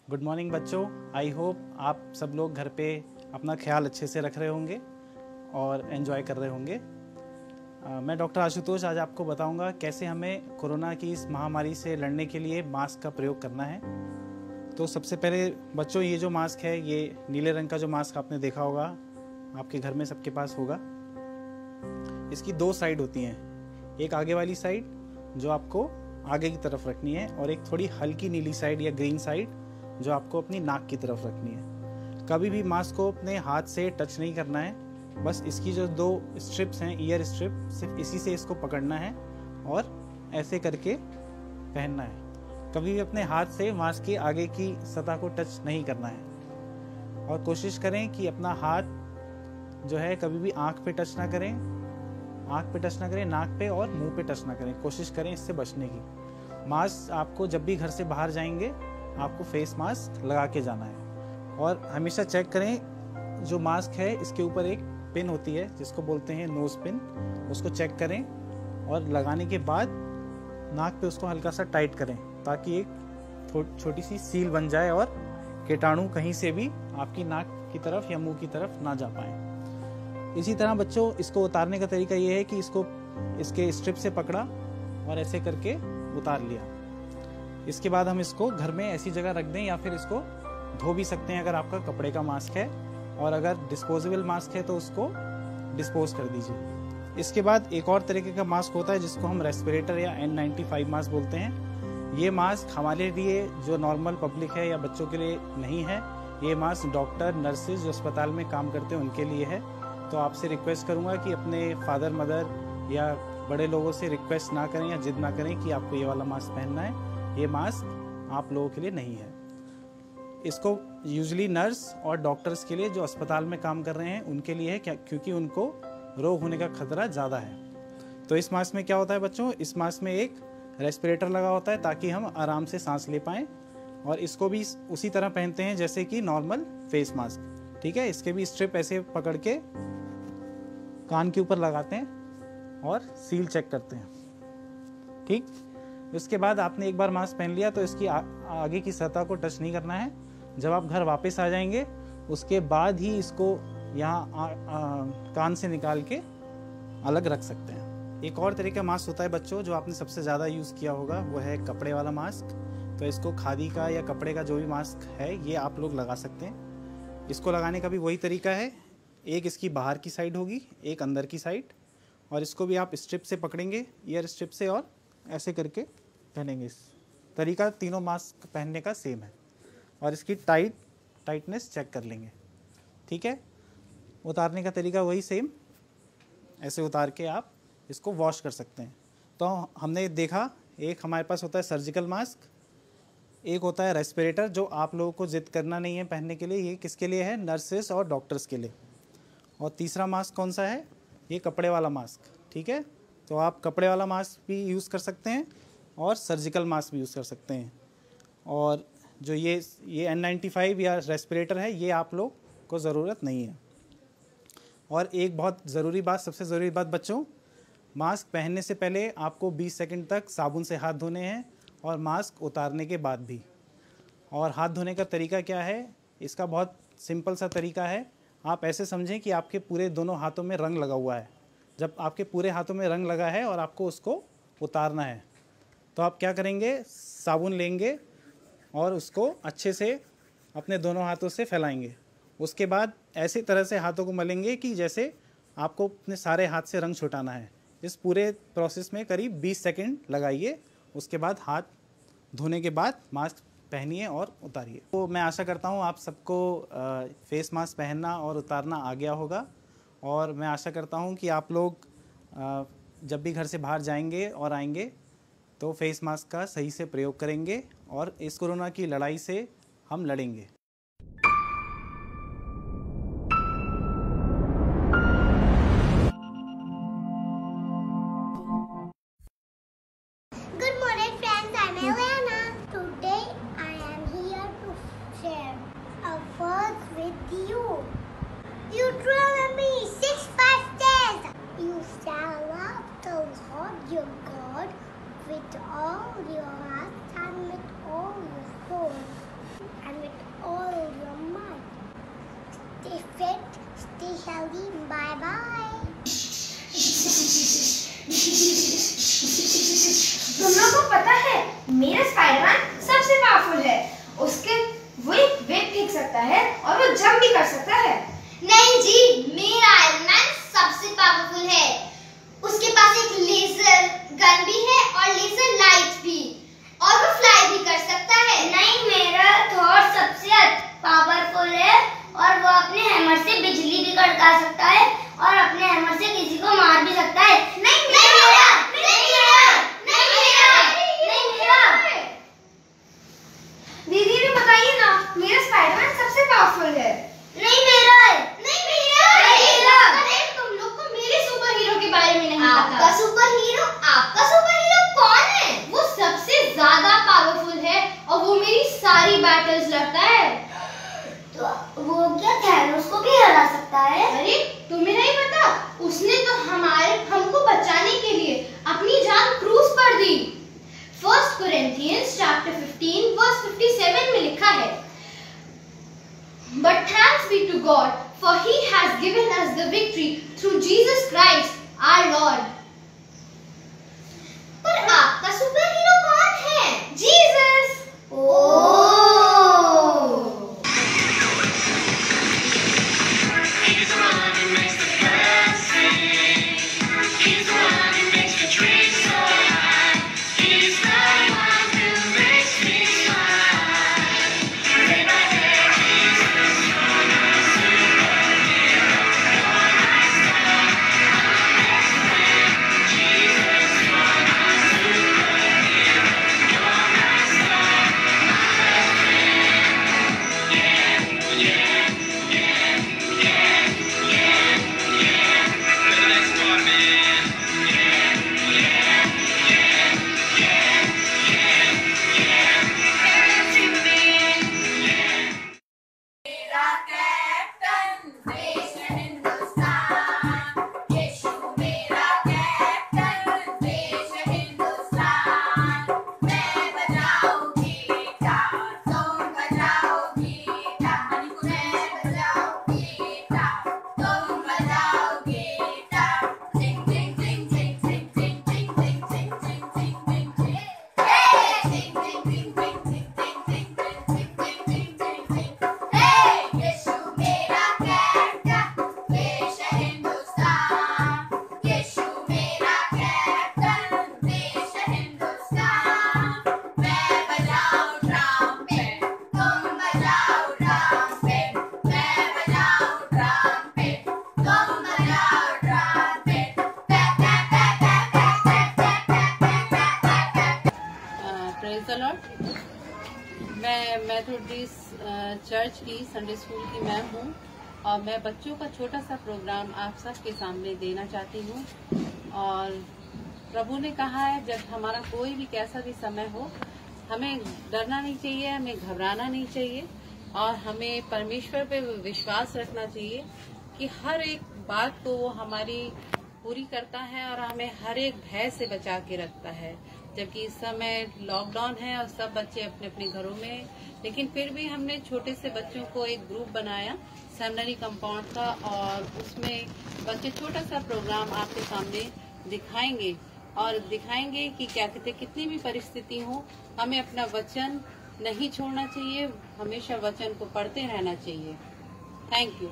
Speaker 9: Good morning बच्चों, आई होप आप सब लोग घर पे अपना ख्याल अच्छे से रख रहे होंगे और एंजॉय कर रहे होंगे। मैं डॉक्टर आशुतोष आज आपको बताऊंगा कैसे हमें कोरोना की इस महामारी से लड़ने के लिए मास्क का प्रयोग करना है। तो सबसे पहले बच्चों, ये जो मास्क है, ये नीले रंग का जो मास्क आपने देखा होगा, आपके घर में सबके पास होगा। इसकी दो साइड होती हैं, एक आगे वाली साइड जो आपको आगे की तरफ रखनी है और एक थोड़ी हल्की नीली साइड या ग्रीन साइड जो आपको अपनी नाक की तरफ रखनी है। कभी भी मास्क को अपने हाथ से टच नहीं करना है, बस इसकी जो दो स्ट्रिप्स हैं, ईयर स्ट्रिप, सिर्फ इसी से इसको पकड़ना है और ऐसे करके पहनना है। कभी भी अपने हाथ से मास्क की आगे की सतह को टच नहीं करना है और कोशिश करें कि अपना हाथ जो है कभी भी आँख पे टच ना करें, आँख पे टच ना करें, नाक पे और मुंह पे टच ना करें। कोशिश करें इससे बचने की। मास्क आपको जब भी घर से बाहर जाएंगे आपको फेस मास्क लगा के जाना है और हमेशा चेक करें जो मास्क है इसके ऊपर एक पिन होती है जिसको बोलते हैं नोज पिन, उसको चेक करें और लगाने के बाद नाक पे उसको हल्का सा टाइट करें ताकि एक छोटी सी सील बन जाए और कीटाणु कहीं से भी आपकी नाक की तरफ या मुंह की तरफ ना जा पाए। इसी तरह बच्चों, इसको उतारने का तरीका ये है कि इसको इसके स्ट्रिप से पकड़ा और ऐसे करके उतार लिया। इसके बाद हम इसको घर में ऐसी जगह रख दें या फिर इसको धो भी सकते हैं अगर आपका कपड़े का मास्क है, और अगर डिस्पोजेबल मास्क है तो उसको डिस्पोज कर दीजिए। इसके बाद एक और तरीके का मास्क होता है जिसको हम रेस्पिरेटर या N95 मास्क बोलते हैं। ये मास्क हमारे लिए जो नॉर्मल पब्लिक है या बच्चों के लिए नहीं है, ये मास्क डॉक्टर, नर्सेज जो अस्पताल में काम करते हैं उनके लिए है। तो आपसे रिक्वेस्ट करूंगा कि अपने फादर, मदर या बड़े लोगों से रिक्वेस्ट ना करें या जिद ना करें कि आपको ये वाला मास्क पहनना है। ये मास्क आप लोगों के लिए नहीं है। इसको यूजुअली नर्स और डॉक्टर्स के लिए जो अस्पताल में काम कर रहे हैं उनके लिए है, क्योंकि उनको रोग होने का खतरा ज़्यादा है। तो इस मास्क में क्या होता है बच्चों, इस मास्क में एक रेस्पिरेटर लगा होता है ताकि हम आराम से सांस ले पाएँ, और इसको भी उसी तरह पहनते हैं जैसे कि नॉर्मल फेस मास्क। ठीक है, इसके भी स्ट्रिप ऐसे पकड़ के कान के ऊपर लगाते हैं और सील चेक करते हैं। ठीक, उसके बाद आपने एक बार मास्क पहन लिया तो इसकी आगे की सतह को टच नहीं करना है। जब आप घर वापस आ जाएंगे उसके बाद ही इसको यहाँ कान से निकाल के अलग रख सकते हैं। एक और तरीके का मास्क होता है बच्चों जो आपने सबसे ज़्यादा यूज़ किया होगा, वो है कपड़े वाला मास्क। तो इसको खादी का या कपड़े का जो भी मास्क है ये आप लोग लगा सकते हैं। इसको लगाने का भी वही तरीका है, एक इसकी बाहर की साइड होगी, एक अंदर की साइड, और इसको भी आप स्ट्रिप से पकड़ेंगे, ईयर स्ट्रिप से, और ऐसे करके पहनेंगे। इस तरीका तीनों मास्क पहनने का सेम है, और इसकी टाइटनेस चेक कर लेंगे। ठीक है, उतारने का तरीका वही सेम, ऐसे उतार के आप इसको वॉश कर सकते हैं। तो हमने देखा, एक हमारे पास होता है सर्जिकल मास्क, एक होता है रेस्पिरेटर जो आप लोगों को जिद करना नहीं है पहनने के लिए, ये किसके लिए है, नर्सेस और डॉक्टर्स के लिए। और तीसरा मास्क कौन सा है, ये कपड़े वाला मास्क। ठीक है, तो आप कपड़े वाला मास्क भी यूज़ कर सकते हैं और सर्जिकल मास्क भी यूज़ कर सकते हैं। और जो ये N95 या रेस्पिरेटर है ये आप लोग को ज़रूरत नहीं है। और एक बहुत ज़रूरी बात, सबसे ज़रूरी बात बच्चों, मास्क पहनने से पहले आपको 20 सेकंड तक साबुन से हाथ धोने हैं, और मास्क उतारने के बाद भी। और हाथ धोने का तरीका क्या है, इसका बहुत सिंपल सा तरीका है। आप ऐसे समझें कि आपके पूरे दोनों हाथों में रंग लगा हुआ है। जब आपके पूरे हाथों में रंग लगा है और आपको उसको उतारना है तो आप क्या करेंगे, साबुन लेंगे और उसको अच्छे से अपने दोनों हाथों से फैलाएंगे। उसके बाद ऐसी तरह से हाथों को मलेंगे कि जैसे आपको अपने सारे हाथ से रंग छुटाना है। इस पूरे प्रोसेस में करीब 20 सेकंड लगाइए। उसके बाद हाथ धोने के बाद मास्क पहनिए और उतारिए। तो मैं आशा करता हूँ आप सबको फेस मास्क पहनना और उतारना आ गया होगा, और मैं आशा करता हूँ कि आप लोग जब भी घर से बाहर जाएंगे और आएंगे तो फेस मास्क का सही से प्रयोग करेंगे और इस कोरोना की लड़ाई से हम लड़ेंगे।
Speaker 10: Good morning, friends. I'm Elena. Today I am here to share a verse with you. Deuteronomy 6:5 says, "You shall love the Lord your God with all your heart and with all your soul and with all your might. Stay fit, stay healthy. Bye bye."
Speaker 11: तुम लोगों को पता है मेरा Spiderman सबसे powerful है। उसके वो एक वेब फेंक सकता है और वो जंप भी कर सकता है।
Speaker 10: नहीं जी, मेरा आयरन मैन सबसे पावरफुल है। उसके पास एक लेजर गन भी है और लेजर लाइट भी, और वो फ्लाई भी कर सकता है।
Speaker 11: नहीं, मेरा थॉर सबसे पावरफुल है और वो अपने हैमर से बिजली भी कड़का सकता है और अपने हैमर से किसी को मार भी सकता है। नहीं मेरा, दीदी ने बताइए ना, मेरा स्पाइडरमैन सबसे पावरफुल है। नहीं मेरा है। नहीं मेरा।
Speaker 10: अरे तुम लोग को मेरे सुपर हीरो के बारे में नहीं पता।
Speaker 11: आपका सुपर हीरो कौन है?
Speaker 10: वो सबसे ज्यादा पावरफुल है और वो मेरी सारी बैटल्स लड़ता है।
Speaker 11: तो वो क्या थैनोस को भी हरा सकता है?
Speaker 10: अरे तुम्हें नहीं पता, उसने तो हमको बचाने के लिए अपनी जान क्रूज पर दी। 1 Corinthians chapter 15 verse 57 में लिखा है, "But thanks be to God, for He has given us the victory through Jesus Christ our Lord." पर आपका सुपर हीरो कौन है? जीसस।
Speaker 12: मैं मेथोडिस्ट चर्च की संडे स्कूल की मैम हूँ और मैं बच्चों का छोटा सा प्रोग्राम आप सबके सामने देना चाहती हूँ। और प्रभु ने कहा है जब हमारा कोई भी कैसा भी समय हो, हमें डरना नहीं चाहिए, हमें घबराना नहीं चाहिए और हमें परमेश्वर पे विश्वास रखना चाहिए कि हर एक बात को वो हमारी पूरी करता है और हमें हर एक भय से बचा के रखता है। जबकि इस समय लॉकडाउन है और सब बच्चे अपने अपने घरों में हैं, लेकिन फिर भी हमने छोटे से बच्चों को एक ग्रुप बनाया सेमिनरी कंपाउंड का और उसमें बच्चे छोटा सा प्रोग्राम आपके सामने दिखाएंगे और दिखाएंगे कि क्या कहते कितनी भी परिस्थिति हो हमें अपना वचन नहीं छोड़ना चाहिए, हमेशा वचन को पढ़ते रहना चाहिए। Thank you.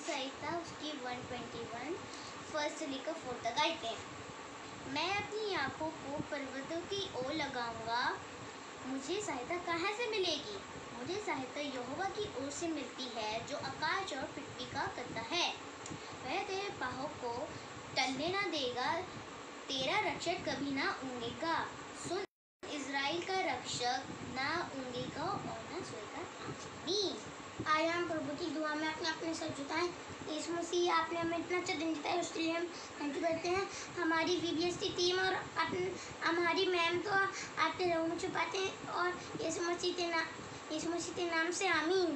Speaker 11: संहिता उसकी 121 फर्स्ट से लेकर 4 तक आते हैं। मैं अपनी आंखों को पर्वतों की ओर लगाऊंगा, मुझे सहायता कहाँ से मिलेगी? मुझे सहायता यहोवा की ओर से मिलती है जो आकाश और पृथ्वी का करता है। वह तेरे पाँव को टलने ना देगा, तेरा रक्षक कभी ना ऊँघेगा। सुन, इज़राइल का रक्षक ना ऊँघेगा और ना सोएगा। आमीन।
Speaker 10: आइए हम प्रभु की दुआ में अपने सर झुकाएं। यीशु मसीह, आपने हमें इतना अच्छा दिन जिताया, उसके लिए हम थैंक यू करते हैं। हमारी VBS की टीम और हमारी मैम तो आपके रंग में छुपाते हैं, और यीशु मसीह के नाम से आमीन।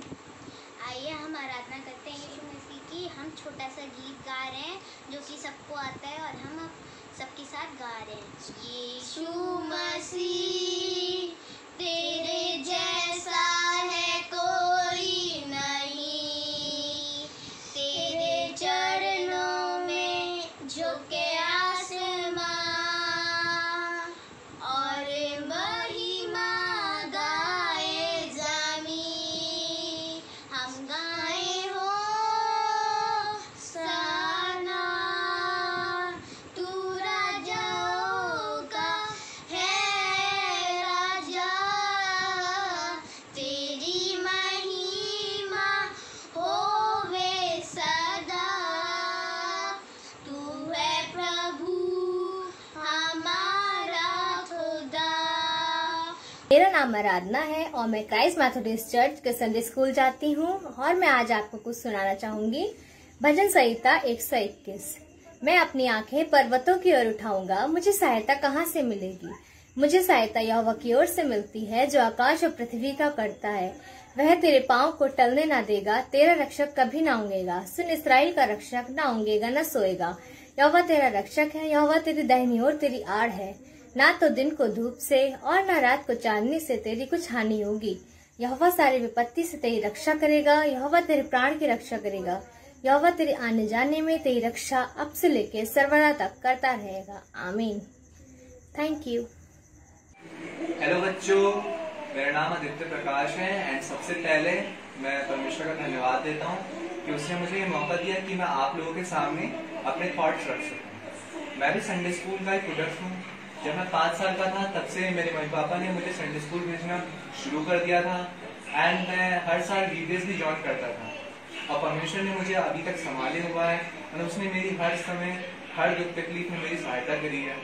Speaker 11: आइए हम आराधना करते हैं यीशु मसीह की। हम छोटा सा गीत गा रहे हैं जो कि सबको आता है, और हम सबके साथ गा रहे हैं। यीशु मसीह तेरे जैसा है कोई नहीं, तेरे चरणों में झुके आसमां और महिमा गाए ज़मीं। हम गाए हो साना, तू राजाओं का है राजा, तेरी महिमा होवे सदा। तू है प्रभु हमारा खुदा।
Speaker 13: मेरा नाम आराधना है और मैं क्राइस्ट मैथोडिस्ट चर्च के संडे स्कूल जाती हूँ, और मैं आज आपको कुछ सुनाना चाहूंगी। भजन संहिता 121। मैं अपनी आंखें पर्वतों की ओर उठाऊंगा, मुझे सहायता कहाँ से मिलेगी? मुझे सहायता यहोवा की ओर से मिलती है जो आकाश और पृथ्वी का करता है। वह तेरे पाँव को टलने ना देगा, तेरा रक्षक कभी ना ऊँघेगा। सुन, इस्राएल का रक्षक ना ऊँघेगा न सोएगा। यहोवा तेरा रक्षक है, यहोवा तेरी दाहिनी ओर तेरी आड़ है। ना तो दिन को धूप से और न रात को चांदनी से तेरी कुछ हानि होगी। यहोवा सारी विपत्ति से तेरी रक्षा करेगा, यहोवा तेरे प्राण की रक्षा करेगा। यहोवा तेरे आने जाने में तेरी रक्षा अब से लेकर सर्वदा तक करता रहेगा। आमीन। Thank you.
Speaker 14: हेलो बच्चों, मेरा नाम आदित्य प्रकाश है, एंड सबसे पहले मैं परमेश्वर का धन्यवाद देता हूँ कि उसने मुझे ये मौका दिया कि मैं आप लोगों के सामने अपने थॉट्स रख सकूँ। मैं भी संडे स्कूल का एक प्रोडक्ट हूँ। जब मैं 5 साल का था तब से मेरे मम्मी पापा ने मुझे संडे स्कूल भेजना शुरू कर दिया था, एंड मैं हर साल VBS भी ज्वाइन करता था, और परमेश्वर ने मुझे अभी तक संभाले हुआ है, और उसने मेरी हर समय हर दुख तकलीफ में मेरी सहायता करी है।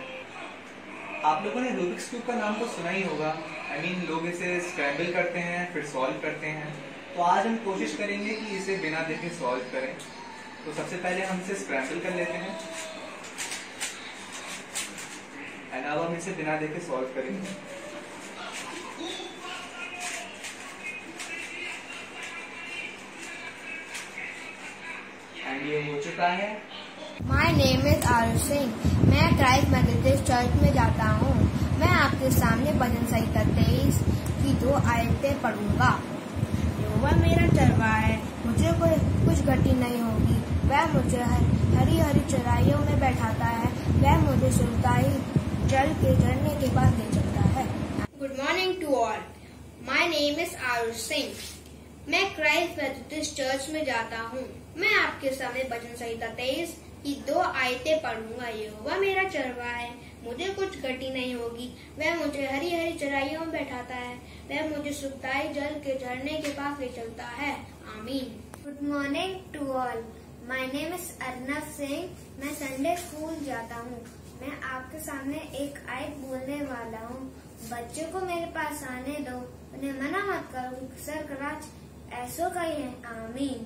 Speaker 14: आप लोगों ने रूबिक्स क्यूब का नाम तो सुना ही होगा। लोग इसे स्क्रैम्बल करते हैं फिर सॉल्व करते हैं, तो आज हम कोशिश करेंगे कि इसे बिना देखे सॉल्व करें। तो सबसे पहले हम इसे स्क्रैम्बल कर लेते हैं, एंड अब हम इसे बिना देखे सॉल्व करेंगे। एंड ये हो चुका है।
Speaker 15: माई नेम इज आरुष सिंह, मैं क्राइस्ट मैथोडिस्ट चर्च में जाता हूँ। मैं आपके सामने भजन संहिता 23 की 2 आयतें पढ़ूंगा। यहोवा मेरा चरवाहा है, मुझे कोई कुछ घटी नहीं होगी। वह मुझे हरी हरी चराइयों में बैठाता है, वह मुझे सुखदाई जल के झरने के पास ले चलता है।
Speaker 16: Good morning to all, my name is Aarush Singh, मैं क्राइस्ट मैथोडिस्ट चर्च में जाता हूँ। मैं आपके सामने भजन संहिता 23 की 2 आयतें पढ़ूंगा। यहोवा मेरा चरवाहा है, मुझे कुछ घटी नहीं होगी। वह मुझे हरी हरी चराइयों में बैठाता है, वह मुझे सुखदाई जल के झरने के पास ले चलता है। आमीन।
Speaker 15: Good morning to all, my name is Arnav Singh, मैं संडे स्कूल जाता हूँ। मैं आपके सामने एक आयत बोलने वाला हूँ। बच्चों को मेरे पास आने दो, उन्हें मना मत करो, सर का राज ऐसो का ही है। आमीन।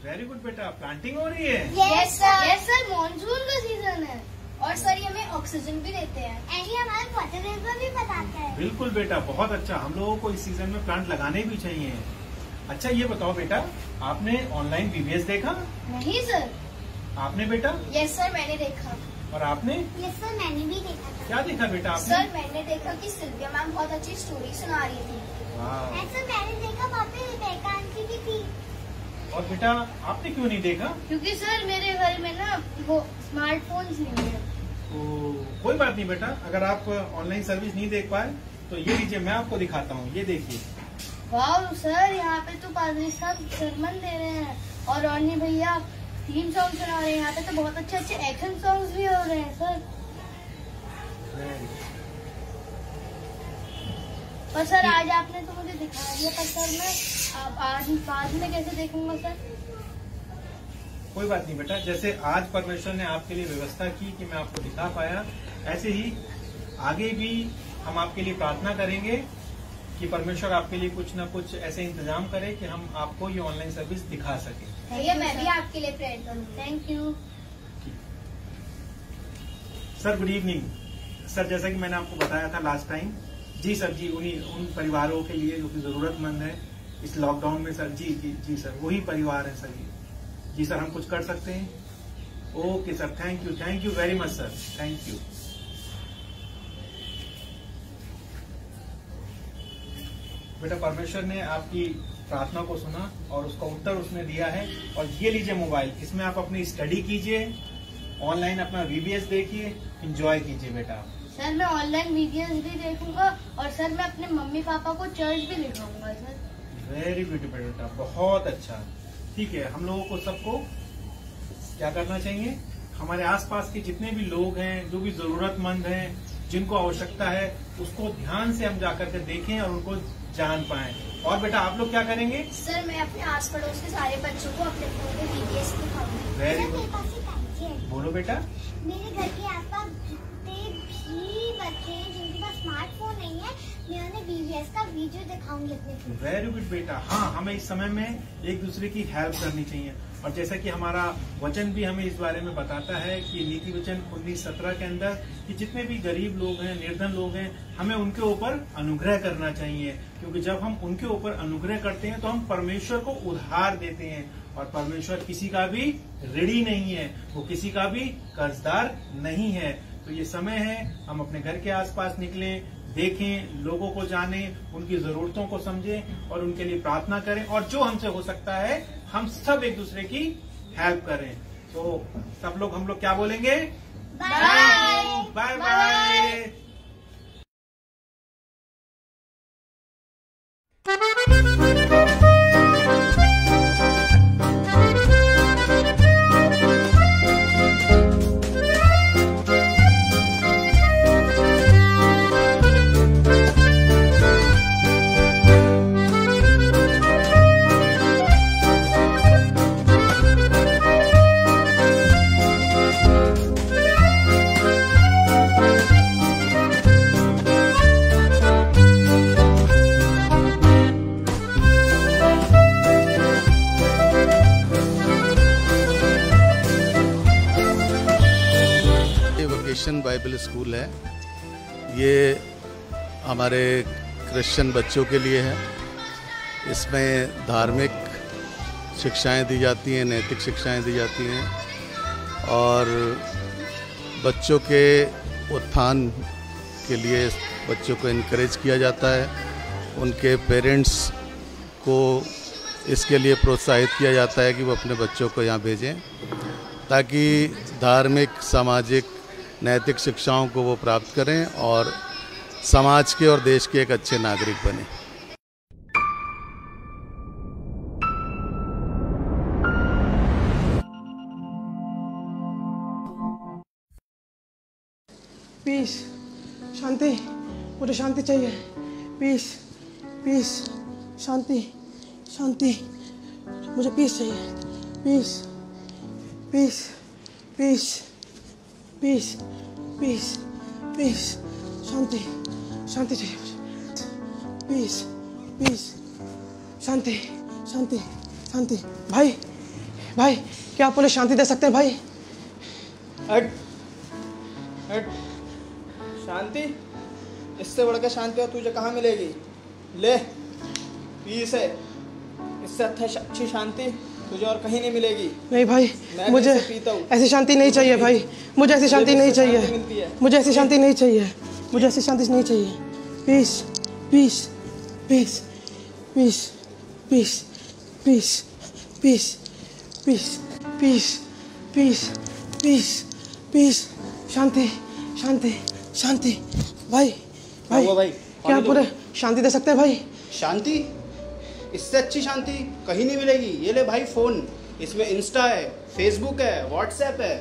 Speaker 9: वेरी गुड बेटा, प्लांटिंग हो रही है।
Speaker 10: यस सर,
Speaker 15: मॉनसून का सीजन है, और सर ये हमें ऑक्सीजन भी देते हैं,
Speaker 10: एंड ये हमारे वाटर भी बताता है।
Speaker 9: बिल्कुल बेटा, बहुत अच्छा। हम लोगों को इस सीजन में प्लांट लगाने भी चाहिए। अच्छा ये बताओ बेटा, आपने ऑनलाइन VBS देखा?
Speaker 15: नहीं सर।
Speaker 9: आपने बेटा?
Speaker 15: यस सर, मैंने देखा।
Speaker 9: और आपने?
Speaker 10: यस सर, मैंने भी देखा था।
Speaker 9: क्या देखा बेटा आपने?
Speaker 15: सर मैंने देखा कि सिल्विया मैम बहुत अच्छी स्टोरी सुना रही थी।
Speaker 10: सर मैंने देखा वहाँ पे रिबेका आंटी भी थी।
Speaker 9: और बेटा आपने क्यों नहीं देखा?
Speaker 15: क्योंकि सर मेरे घर में ना वो स्मार्टफोन्स नहीं है।
Speaker 9: तो कोई बात नहीं बेटा, अगर आप ऑनलाइन सर्विस नहीं देख पाए तो ये लीजिए, मैं आपको दिखाता हूँ। ये देखिए,
Speaker 15: वाह सर, यहाँ पे तो पादरी साहब सरमन दे रहे हैं और रोनी भैया थीम सॉन्ग सुना रहे हैं। यहाँ पे तो बहुत अच्छे अच्छे एक्शन सॉन्ग्स भी हो रहे हैं सर। पर सर आज आपने तो मुझे दिखा दिया, पर सर मैं आज बाद में कैसे देखूंगा सर?
Speaker 9: कोई बात नहीं बेटा, जैसे आज परमेश्वर ने आपके लिए व्यवस्था की कि मैं आपको दिखा पाया, ऐसे ही आगे भी हम आपके लिए प्रार्थना करेंगे कि परमेश्वर आपके लिए कुछ न कुछ ऐसे इंतजाम करे कि हम आपको ये ऑनलाइन सर्विस दिखा सके।
Speaker 15: भैया मैं भी आपके लिए प्रेयर करूँ। Thank you
Speaker 9: sir. Good evening sir. जैसा कि मैंने आपको बताया था लास्ट टाइम, जी सर जी, उन परिवारों के लिए जो कि जरूरतमंद है इस लॉकडाउन में सर। जी जी जी सर, वही परिवार है सर ये। जी सर, हम कुछ कर सकते हैं? Okay sir, thank you very much sir, thank you. बेटा परमेश्वर ने आपकी प्रार्थना को सुना और उसका उत्तर उसने दिया है। और ये लीजिए मोबाइल, इसमें आप अपनी स्टडी कीजिए, ऑनलाइन अपना VBS देखिए, एंजॉय कीजिए बेटा।
Speaker 15: सर मैं ऑनलाइन वीडियोस भी देखूंगा और सर मैं अपने मम्मी पापा को चर्च भी दिखाऊंगा सर।
Speaker 9: वेरी गुड बेटा, बहुत अच्छा। ठीक है, हम लोगों को सबको क्या करना चाहिए, हमारे आसपास के जितने भी लोग हैं, जो भी जरूरतमंद हैं, जिनको आवश्यकता है, उसको ध्यान से हम जाकर के देखें और उनको जान पाएं। और बेटा आप लोग क्या करेंगे?
Speaker 15: सर मैं अपने आस पड़ोस के सारे बच्चों को अपने फोन में VBS दिखाऊंगा।
Speaker 9: वेरी गुड, बोलो बेटा।
Speaker 10: मेरे घर के आसपास जितने भी बच्चे हैं जिनके पास स्मार्टफोन नहीं है, मैं उन्हें VBS का वीडियो दिखाऊंगी अपने फोन।
Speaker 9: वेरी गुड बेटा। हाँ, हमें इस समय में एक दूसरे की हेल्प करनी चाहिए। और जैसा कि हमारा वचन भी हमें इस बारे में बताता है कि नीति वचन 19:17 के अंदर कि जितने भी गरीब लोग हैं, निर्धन लोग हैं, हमें उनके ऊपर अनुग्रह करना चाहिए, क्योंकि जब हम उनके ऊपर अनुग्रह करते हैं तो हम परमेश्वर को उधार देते हैं। और परमेश्वर किसी का भी ऋणी नहीं है, वो किसी का भी कर्जदार नहीं है। तो ये समय है हम अपने घर के आसपास निकलें, देखें, लोगों को जानें, उनकी जरूरतों को समझें और उनके लिए प्रार्थना करें। और जो हमसे हो सकता है हम सब एक दूसरे की हेल्प करें। तो सब लोग हम लोग क्या बोलेंगे? Bye bye bye.
Speaker 17: Bible school है। ये हमारे क्रिश्चियन बच्चों के लिए है। इसमें धार्मिक शिक्षाएं दी जाती हैं, नैतिक शिक्षाएं दी जाती हैं और बच्चों के उत्थान के लिए बच्चों को इनकरेज किया जाता है। उनके पेरेंट्स को इसके लिए प्रोत्साहित किया जाता है कि वो अपने बच्चों को यहाँ भेजें ताकि धार्मिक, सामाजिक, नैतिक शिक्षाओं को वो प्राप्त करें और समाज के और देश के एक अच्छे नागरिक बने।
Speaker 18: पीस, शांति, मुझे शांति चाहिए। पीस, पीस, शांति, शांति, मुझे पीस चाहिए। Peace, peace, peace, peace, peace, peace, शांति, शांति चाहिए मुझे। पीस, पीस, शांति, शांति, शांति। भाई, भाई, क्या आप मुझे शांति दे सकते हैं भाई?
Speaker 19: हट, हट। शांति, इससे बढ़कर शांति और तुझे कहाँ मिलेगी? ले, पीस है, इससे अच्छी शांति तुझे और कहीं नहीं मिलेगी।
Speaker 18: नहीं भाई, मुझे ऐसी शांति नहीं चाहिए भाई, मुझे ऐसी शांति नहीं चाहिए, मुझे ऐसी शांति नहीं चाहिए, मुझे ऐसी शांति नहीं चाहिए। Peace, peace, peace, peace, peace, peace, peace, peace, peace, peace, peace, peace, शांति, शांति, शांति। भाई, भाई,
Speaker 19: भाई,
Speaker 18: क्या आप मुझे शांति दे सकते हैं भाई?
Speaker 19: शांति? इससे अच्छी शांति कहीं नहीं मिलेगी। ये ले भाई फ़ोन, इसमें इंस्टा है, फेसबुक है, व्हाट्सएप है,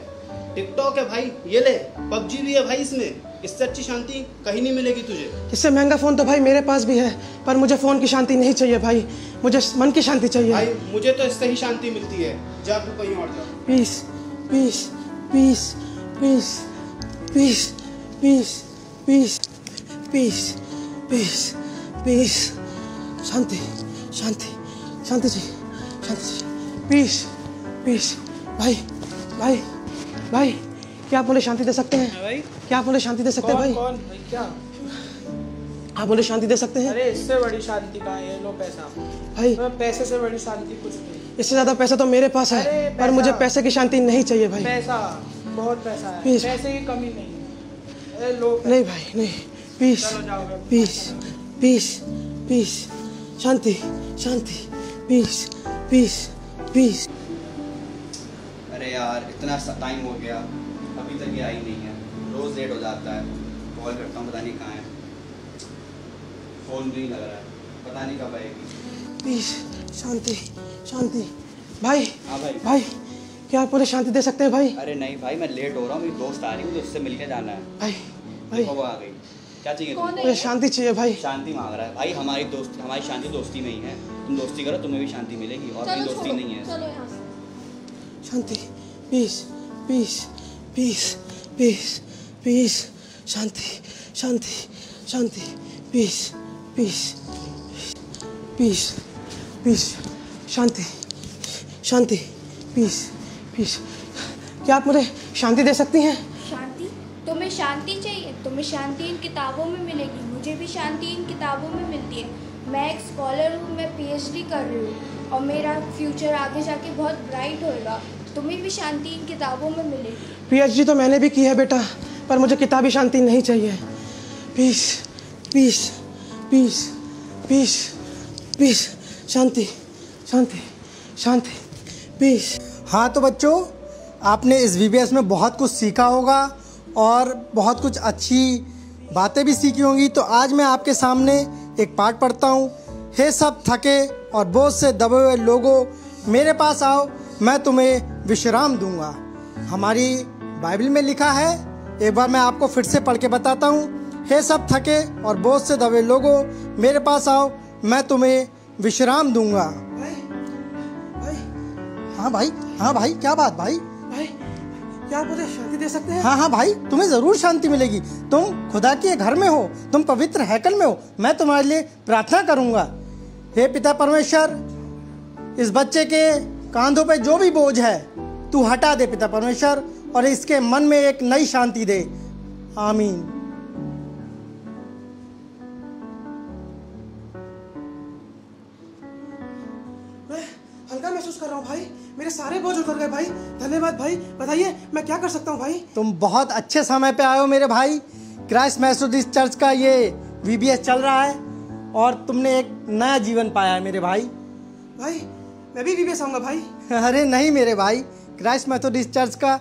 Speaker 19: टिकटॉक है भाई, ये ले पबजी भी है भाई इसमें। इससे अच्छी शांति कहीं नहीं मिलेगी तुझे।
Speaker 18: इससे महंगा फ़ोन तो भाई मेरे पास भी है, पर मुझे फ़ोन की शांति नहीं चाहिए भाई, मुझे मन की शांति चाहिए
Speaker 19: भाई। मुझे तो इससे ही शांति मिलती है। जा तू कहीं और जा।
Speaker 18: Peace peace peace peace peace peace peace peace peace peace शांति शांति शांति जी शांति जी पीस पीस। भाई भाई भाई क्या आप मुझे शांति दे सकते हैं
Speaker 19: भाई?
Speaker 18: क्या आप मुझे शांति दे सकते हैं भाई?
Speaker 19: कौन भाई क्या?
Speaker 18: आप मुझे शांति दे सकते हैं?
Speaker 19: अरे इससे बड़ी शांति कहाँ है? ये लो पैसा
Speaker 18: भाई।
Speaker 19: पैसे से बड़ी शांति कुछ नहीं।
Speaker 18: इससे ज्यादा पैसा तो मेरे पास है, पर मुझे पैसे की शांति नहीं चाहिए भाई।
Speaker 19: पैसा बहुत पैसा है,
Speaker 18: प्लीज।
Speaker 19: पैसे की कमी नहीं है। अरे लो
Speaker 18: नहीं भाई नहीं। पीस पीस पीस पीस शांति शांति पीस पीस पीस।
Speaker 20: अरे यार इतना टाइम हो गया, अभी तक ये आई नहीं है। रोज लेट हो जाता है। कॉल करता हूँ, पता नहीं कहाँ है, फोन भी नहीं लग रहा है, पता नहीं कब आएगी।
Speaker 18: पीस शांति शांति। भाई
Speaker 20: हाँ भाई।
Speaker 18: भाई क्या आप मुझे शांति दे सकते हैं भाई?
Speaker 20: अरे नहीं भाई, मैं लेट हो रहा हूँ, मेरी दोस्त आ रही हूँ तो उससे मिलके जाना है।
Speaker 18: भाई भाई
Speaker 20: वो आ गई। क्या चाहिए तुमको?
Speaker 18: मुझे शांति चाहिए भाई।
Speaker 20: शांति मांग रहा है भाई। हमारी शांति दोस्ती में ही है। तुम दोस्ती करो, तुम्हें भी शांति मिलेगी। और मेरी दोस्ती नहीं है।
Speaker 18: शांति peace peace peace peace peace शांति शांति शांति पीस पीस पीस पीस शांति शांति पीस पीस। क्या आप मुझे शांति दे सकती हैं?
Speaker 21: शांति? तुम्हें शांति चाहिए? तुम्हें शांति इन किताबों में मिलेगी। मुझे भी शांति इन किताबों में मिलती है। मैं एक स्कॉलर हूँ, मैं PhD कर रही हूँ और मेरा फ्यूचर आगे जाके बहुत ब्राइट होएगा। तुम्हें भी शांति इन किताबों में मिलेगी।
Speaker 18: PhD तो मैंने भी की है बेटा, पर मुझे किताबी शांति नहीं चाहिए। Peace peace peace peace peace शांति शांति शांति पीस।
Speaker 22: हाँ तो बच्चों, आपने इस VBS में बहुत कुछ सीखा होगा और बहुत कुछ अच्छी बातें भी सीखी होंगी। तो आज मैं आपके सामने एक पाठ पढ़ता हूँ। हे सब थके और बोझ से दबे हुए लोगों, मेरे पास आओ, मैं तुम्हें विश्राम दूंगा। हमारी बाइबल में लिखा है, एक बार मैं आपको फिर से पढ़ के बताता हूँ। हे सब थके और बोझ से दबे लोगों, मेरे पास आओ, मैं तुम्हें विश्राम दूंगा। हाँ भाई क्या बात भाई?
Speaker 18: भाई क्या आप मुझे शांति दे सकते हैं?
Speaker 22: हाँ भाई, तुम्हें जरूर शांति मिलेगी। तुम खुदा के घर में हो, तुम पवित्र हैकल में हो। मैं तुम्हारे लिए प्रार्थना करूंगा। हे पिता परमेश्वर, इस बच्चे के कांधों पे जो भी बोझ है तू हटा दे पिता परमेश्वर, और इसके मन में एक नई शांति दे। आमीन।
Speaker 18: मैं हल्का महसूस कर रहा हूँ भाई, मेरे सारे बोझ उतर गए भाई। धन्यवाद भाई। बताइए मैं क्या कर सकता हूँ भाई?
Speaker 22: तुम बहुत अच्छे समय पे आए हो मेरे भाई। क्राइस्ट मेथोडिस्ट चर्च का ये VBS चल रहा है और तुमने एक नया जीवन पाया है मेरे भाई।
Speaker 18: भाई मैं भी VBS आऊंगा भाई।
Speaker 22: अरे नहीं मेरे भाई, क्राइस्ट मेथोडिस्ट चर्च का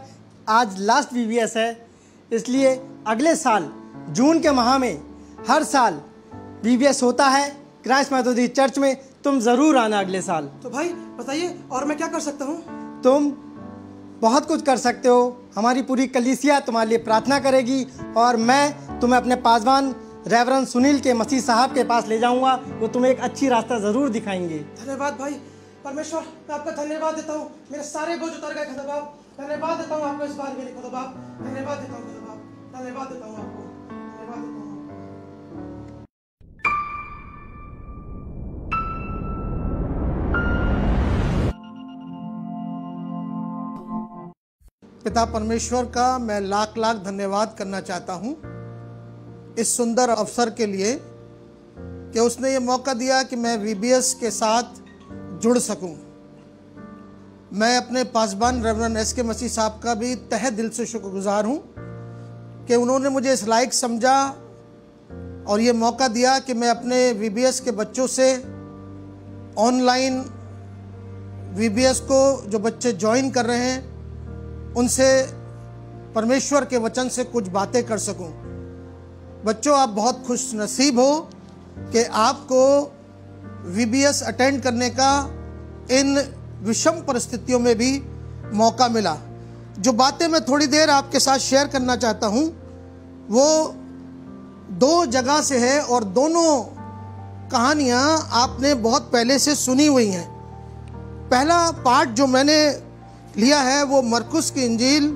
Speaker 22: आज लास्ट VBS है, इसलिए अगले साल जून के माह में हर साल VBS होता है क्राइस्ट मेथोडिस्ट चर्च में। तुम जरूर आना अगले साल।
Speaker 18: तो भाई बताइए और मैं क्या कर सकता हूँ?
Speaker 22: तुम बहुत कुछ कर सकते हो। हमारी पूरी कलीसिया तुम्हारे लिए प्रार्थना करेगी और मैं तुम्हें अपने पासवान रेवरेंड सुनील के मसीह साहब के पास ले जाऊंगा। वो तुम्हें एक अच्छी रास्ता जरूर दिखाएंगे।
Speaker 18: धन्यवाद भाई। परमेश्वर मैं आपका धन्यवाद देता हूँ, मेरे सारे बोझ उतर गए खुदा बाप। धन्यवाद देता हूँ आपको इस बार के लिए खुदा बाप। धन्यवाद देता हूँ खुदा बाप। धन्यवाद देता हूँ आपको। धन्यवाद देता हूँ।
Speaker 22: पिता परमेश्वर का मैं लाख लाख धन्यवाद करना चाहता हूँ इस सुंदर अवसर के लिए कि उसने ये मौका दिया कि मैं VBS के साथ जुड़ सकूं। मैं अपने पासबान रेवरेंड SK मसीह साहब का भी तहे दिल से शुक्रगुजार हूँ कि उन्होंने मुझे इस लायक समझा और ये मौका दिया कि मैं अपने VBS के बच्चों से ऑनलाइन VBS को जो बच्चे ज्वाइन कर रहे हैं उनसे परमेश्वर के वचन से कुछ बातें कर सकूं। बच्चों, आप बहुत खुश नसीब हो कि आपको VBS अटेंड करने का इन विषम परिस्थितियों में भी मौका मिला। जो बातें मैं थोड़ी देर आपके साथ शेयर करना चाहता हूँ वो 2 जगह से है और दोनों कहानियाँ आपने बहुत पहले से सुनी हुई हैं। पहला पार्ट जो मैंने लिया है वो मरकुस की इंजील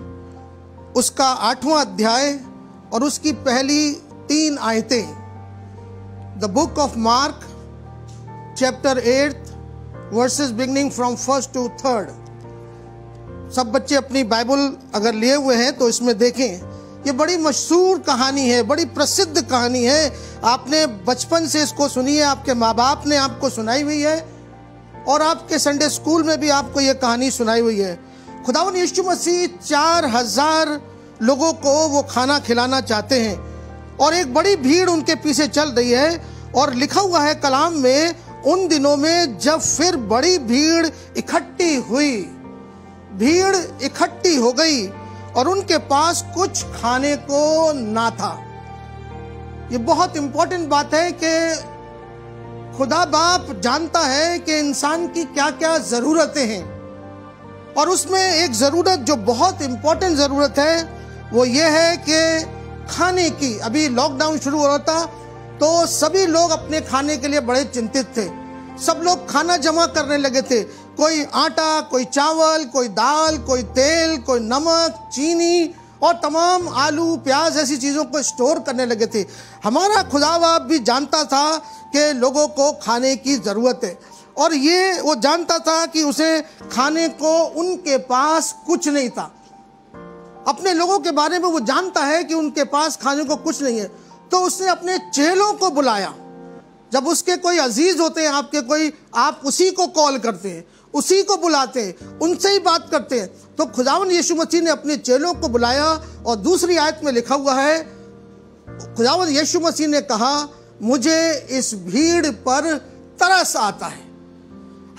Speaker 22: उसका 8वां अध्याय और उसकी पहली 3 आयतें। The book of mark chapter 8 versus beginning from 1 to 3। सब बच्चे अपनी बाइबल अगर लिए हुए हैं तो इसमें देखें। ये बड़ी मशहूर कहानी है, बड़ी प्रसिद्ध कहानी है। आपने बचपन से इसको सुनी है, आपके माँ बाप ने आपको सुनाई हुई है और आपके संडे स्कूल में भी आपको ये कहानी सुनाई हुई है। खुदावंद यीशु मसीह 4000 लोगों को वो खाना खिलाना चाहते हैं और एक बड़ी भीड़ उनके पीछे चल रही है। और लिखा हुआ है कलाम में, उन दिनों में जब फिर बड़ी भीड़ इकट्ठी हुई, भीड़ इकट्ठी हो गई और उनके पास कुछ खाने को ना था। ये बहुत इंपॉर्टेंट बात है कि खुदा बाप जानता है कि इंसान की क्या क्या ज़रूरतें हैं और उसमें एक ज़रूरत जो बहुत इंपॉर्टेंट ज़रूरत है वो ये है कि खाने की। अभी लॉकडाउन शुरू हो रहा था तो सभी लोग अपने खाने के लिए बड़े चिंतित थे। सब लोग खाना जमा करने लगे थे, कोई आटा, कोई चावल, कोई दाल, कोई तेल, कोई नमक, चीनी और तमाम आलू प्याज ऐसी चीज़ों को स्टोर करने लगे थे। हमारा खुदा बाप भी जानता था कि लोगों को खाने की ज़रूरत है और ये वो जानता था कि उसे खाने को उनके पास कुछ नहीं था। अपने लोगों के बारे में वो जानता है कि उनके पास खाने को कुछ नहीं है, तो उसने अपने चेलों को बुलाया। जब उसके कोई अजीज होते हैं आपके, कोई, आप उसी को कॉल करते हैं, उसी को बुलाते हैं, उनसे ही बात करते हैं। तो खुदावंद यीशु मसीह ने अपने चेलों को बुलाया और दूसरी आयत में लिखा हुआ है, खुदावंद यीशु मसीह ने कहा, मुझे इस भीड़ पर तरस आता है।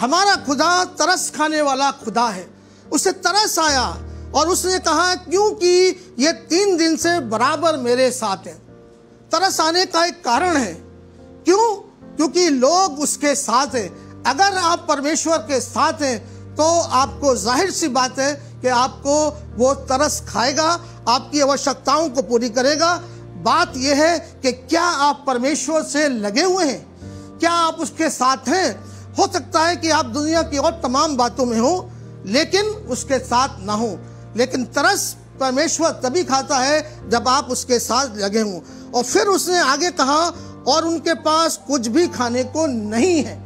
Speaker 22: हमारा खुदा तरस खाने वाला खुदा है। उसे तरस आया और उसने कहा, क्योंकि ये 3 दिन से बराबर मेरे साथ हैं। तरस आने का एक कारण है, क्यों? क्योंकि लोग उसके साथ हैं। अगर आप परमेश्वर के साथ हैं तो आपको जाहिर सी बात है कि आपको वो तरस खाएगा, आपकी आवश्यकताओं को पूरी करेगा। बात यह है कि क्या आप परमेश्वर से लगे हुए हैं, क्या आप उसके साथ हैं? हो सकता है कि आप दुनिया की और तमाम बातों में हो लेकिन उसके साथ ना हो, लेकिन तरस परमेश्वर तभी खाता है जब आप उसके साथ लगे हों। और फिर उसने आगे कहा, और उनके पास कुछ भी खाने को नहीं है।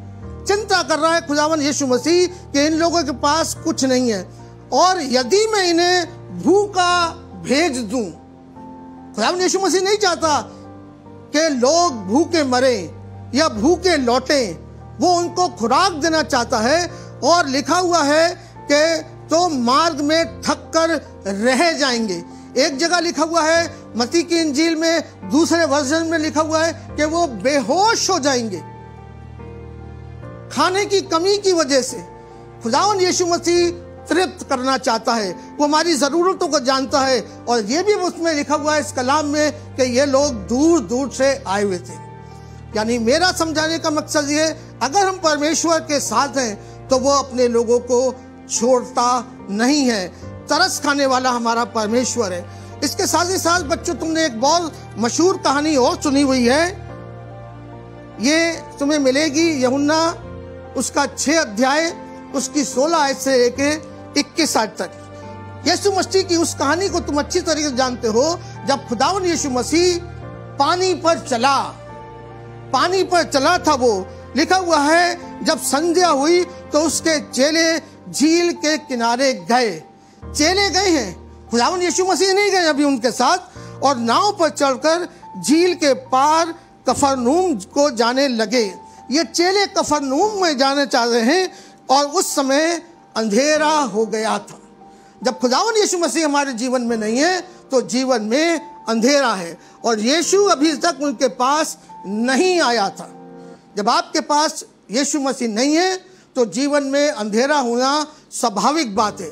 Speaker 22: चिंता कर रहा है खुदावंद यीशु मसीह कि इन लोगों के पास कुछ नहीं है और यदि मैं इन्हें भूखा भेज दूं। खुदावंद यीशु मसीह नहीं चाहता कि लोग भूखे मरे या भूखे लौटे, वो उनको खुराक देना चाहता है। और लिखा हुआ है कि तो मार्ग में थक कर रह जाएंगे। एक जगह लिखा हुआ है मत्ती की इंजील में, दूसरे वर्जन में लिखा हुआ है कि वो बेहोश हो जाएंगे खाने की कमी की वजह से। खुदावंद यीशु मसीह तृप्त करना चाहता है, वो हमारी ज़रूरतों को जानता है। और ये भी उसमें लिखा हुआ है इस कलाम में कि ये लोग दूर दूर से आए हुए थे। यानी मेरा समझाने का मकसद ये, अगर हम परमेश्वर के साथ हैं तो वो अपने लोगों को छोड़ता नहीं है। तरस खाने वाला हमारा परमेश्वर है। इसके साथ ही साथ बच्चों, तुमने एक बहुत मशहूर कहानी और सुनी हुई है, ये तुम्हें मिलेगी यूहन्ना उसका 6 अध्याय उसकी 16 आयत से लेके 21 आयत तक। यीशु मसीह की उस कहानी को तुम अच्छी तरीके से जानते हो। जब खुदावंद यीशु मसीह पानी पर चला था, वो लिखा हुआ है जब संध्या हुई तो उसके चेले झील के किनारे गए। चेले गए हैं, खुदावंद यीशु मसीह नहीं गए अभी उनके साथ। और नाव पर चढ़कर झील के पार कफरनहूम को जाने लगे। ये चेले कफरनहूम में जाने चाह रहे हैं और उस समय अंधेरा हो गया था। जब खुदावंद यीशु मसीह हमारे जीवन में नहीं है तो जीवन में अंधेरा है और यीशु अभी तक उनके पास नहीं आया था। जब आपके पास यीशु मसीह नहीं है तो जीवन में अंधेरा होना स्वाभाविक बात है।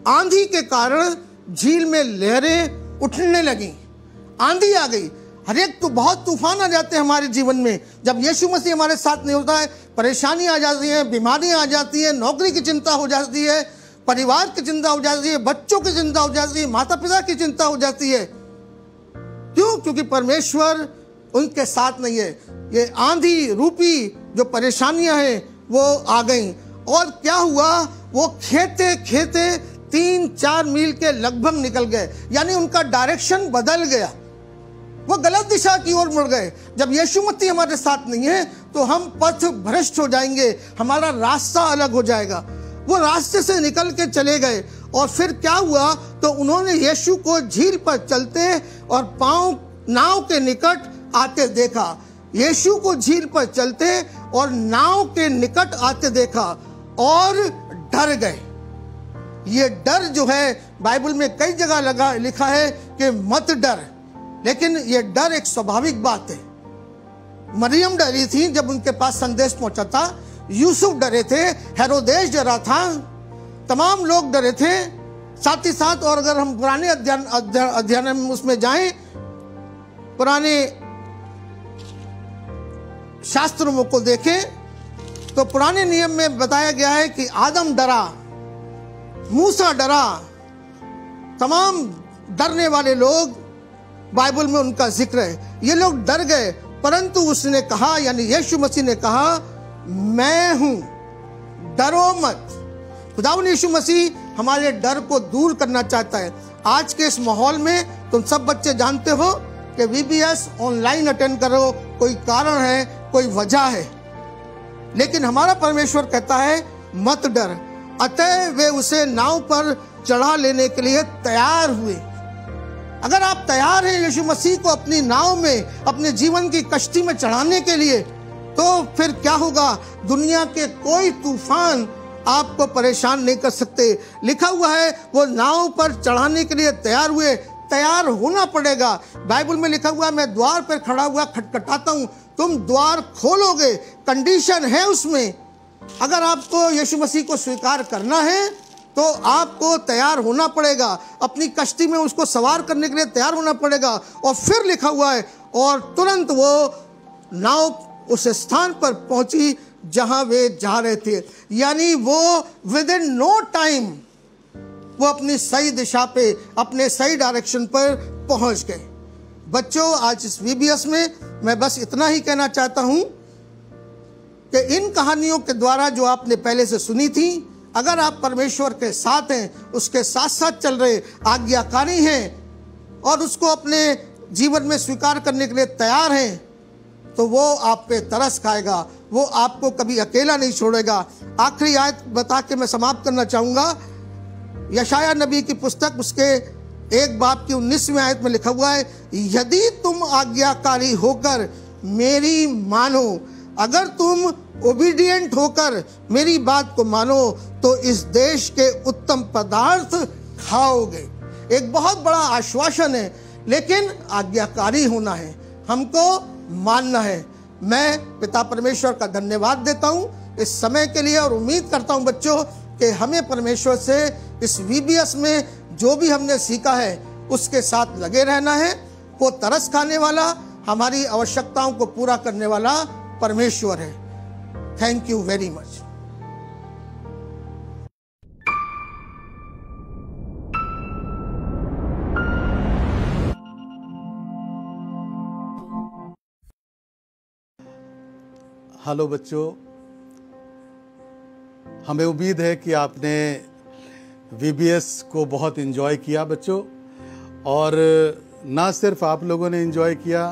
Speaker 22: आंधी के कारण झील में लहरें उठने लगी, आंधी आ गई। हर एक तो बहुत तूफान आ जाते हैं हमारे जीवन में। जब यीशु मसीह हमारे साथ नहीं होता है, परेशानी आ जाती है, बीमारियां आ जाती है, नौकरी की चिंता हो जाती है, परिवार की चिंता हो जाती है, बच्चों की चिंता हो जाती है, माता पिता की चिंता हो जाती है। क्यों? क्योंकि परमेश्वर उनके साथ नहीं है। ये आंधी रूपी जो परेशानियां हैं वो आ गई। और क्या हुआ? वो खेते खेते 3-4 मील के लगभग निकल गए, यानी उनका डायरेक्शन बदल गया, वो गलत दिशा की ओर मुड़ गए। जब यीशु मसीह हमारे साथ नहीं है तो हम पथ भ्रष्ट हो जाएंगे, हमारा रास्ता अलग हो जाएगा। वो रास्ते से निकल के चले गए और फिर क्या हुआ? तो उन्होंने यीशु को झील पर चलते और पांव नाव के निकट आते देखा। यीशु को झील पर चलते और नाव के निकट आते देखा और डर गए। ये डर जो है बाइबल में कई जगह लिखा है कि मत डर, लेकिन ये डर एक स्वाभाविक बात है। मरियम डरी थी जब उनके पास संदेश पहुंचा था, यूसुफ डरे थे, हेरोदेस डरा था, तमाम लोग डरे थे। साथ ही साथ और अगर हम पुराने अध्ययन में उसमें जाएं, पुराने शास्त्रों को देखें तो पुराने नियम में बताया गया है कि आदम डरा, मूसा डरा, तमाम डरने वाले लोग बाइबल में उनका जिक्र है। ये लोग डर गए, परंतु उसने कहा, यानी यीशु मसीह ने कहा, मैं हूं, डरो मत। खुदावंद यीशु मसीह हमारे डर को दूर करना चाहता है। आज के इस माहौल में तुम सब बच्चे जानते हो कि VBS ऑनलाइन अटेंड करो, कोई कारण है, कोई वजह है, लेकिन हमारा परमेश्वर कहता है मत डर। अतः वे उसे नाव पर चढ़ा लेने के लिए तैयार हुए। अगर आप तैयार हैं यीशु मसीह को अपनी नाव में, अपने जीवन की कश्ती में चढ़ाने के लिए, तो फिर क्या होगा? दुनिया के कोई तूफान आपको परेशान नहीं कर सकते। लिखा हुआ है वो नाव पर चढ़ाने के लिए तैयार हुए। तैयार होना पड़ेगा। बाइबल में लिखा हुआ है मैं द्वार पर खड़ा हुआ खटखटाता हूं, तुम द्वार खोलोगे। कंडीशन है उसमें। अगर आपको यीशु मसीह को स्वीकार करना है तो आपको तैयार होना पड़ेगा, अपनी कश्ती में उसको सवार करने के लिए तैयार होना पड़ेगा। और फिर लिखा हुआ है और तुरंत वो नाव उस स्थान पर पहुंची जहां वे जा रहे थे, यानी वो विद इन नो टाइम वो अपनी सही दिशा पे, अपने सही डायरेक्शन पर पहुंच गए। बच्चों, आज इस VBS में मैं बस इतना ही कहना चाहता हूं कि इन कहानियों के द्वारा जो आपने पहले से सुनी थी, अगर आप परमेश्वर के साथ हैं, उसके साथ साथ चल रहे, आज्ञाकारी हैं और उसको अपने जीवन में स्वीकार करने के लिए तैयार हैं, तो वो आप पे तरस खाएगा, वो आपको कभी अकेला नहीं छोड़ेगा। आखिरी आयत बता के मैं समाप्त करना चाहूंगा। यशाया नबी की पुस्तक उसके 1 बाब की 19वीं आयत में लिखा हुआ है, यदि तुम आज्ञाकारी होकर मेरी मानो, अगर तुम ओबीडिएंट होकर मेरी बात को मानो, तो इस देश के उत्तम पदार्थ खाओगे। एक बहुत बड़ा आश्वासन है, लेकिन आज्ञाकारी होना है, हमको मानना है। मैं पिता परमेश्वर का धन्यवाद देता हूँ इस समय के लिए और उम्मीद करता हूँ बच्चों कि हमें परमेश्वर से इस VBS में जो भी हमने सीखा है उसके साथ लगे रहना है। वो तरस खाने वाला, हमारी आवश्यकताओं को पूरा करने वाला परमेश्वर है। Thank you very much.
Speaker 17: Hello बच्चों, हमें उम्मीद है कि आपने VBS को बहुत एंजॉय किया बच्चों, और ना सिर्फ आप लोगों ने एंजॉय किया,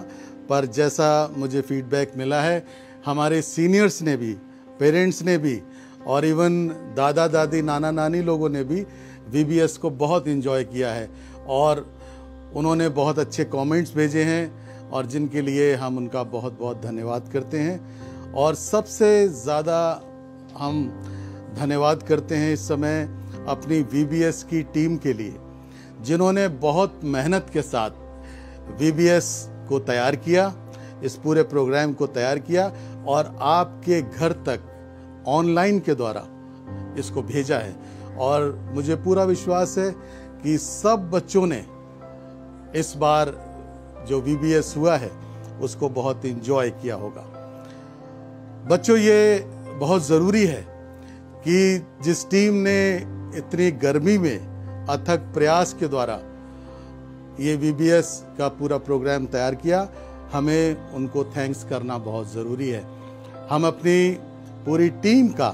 Speaker 17: पर जैसा मुझे फीडबैक मिला है, हमारे सीनियर्स ने भी, पेरेंट्स ने भी, और इवन दादा दादी नाना नानी लोगों ने भी VBS को बहुत एंजॉय किया है और उन्होंने बहुत अच्छे कमेंट्स भेजे हैं, और जिनके लिए हम उनका बहुत बहुत धन्यवाद करते हैं। और सबसे ज़्यादा हम धन्यवाद करते हैं इस समय अपनी VBS की टीम के लिए, जिन्होंने बहुत मेहनत के साथ VBS को तैयार किया, इस पूरे प्रोग्राम को तैयार किया और आपके घर तक ऑनलाइन के द्वारा इसको भेजा है। और मुझे पूरा विश्वास है कि सब बच्चों ने इस बार जो VBS हुआ है उसको बहुत इंजॉय किया होगा। बच्चों, ये बहुत ज़रूरी है कि जिस टीम ने इतनी गर्मी में अथक प्रयास के द्वारा ये VBS का पूरा प्रोग्राम तैयार किया, हमें उनको थैंक्स करना बहुत ज़रूरी है। हम अपनी पूरी टीम का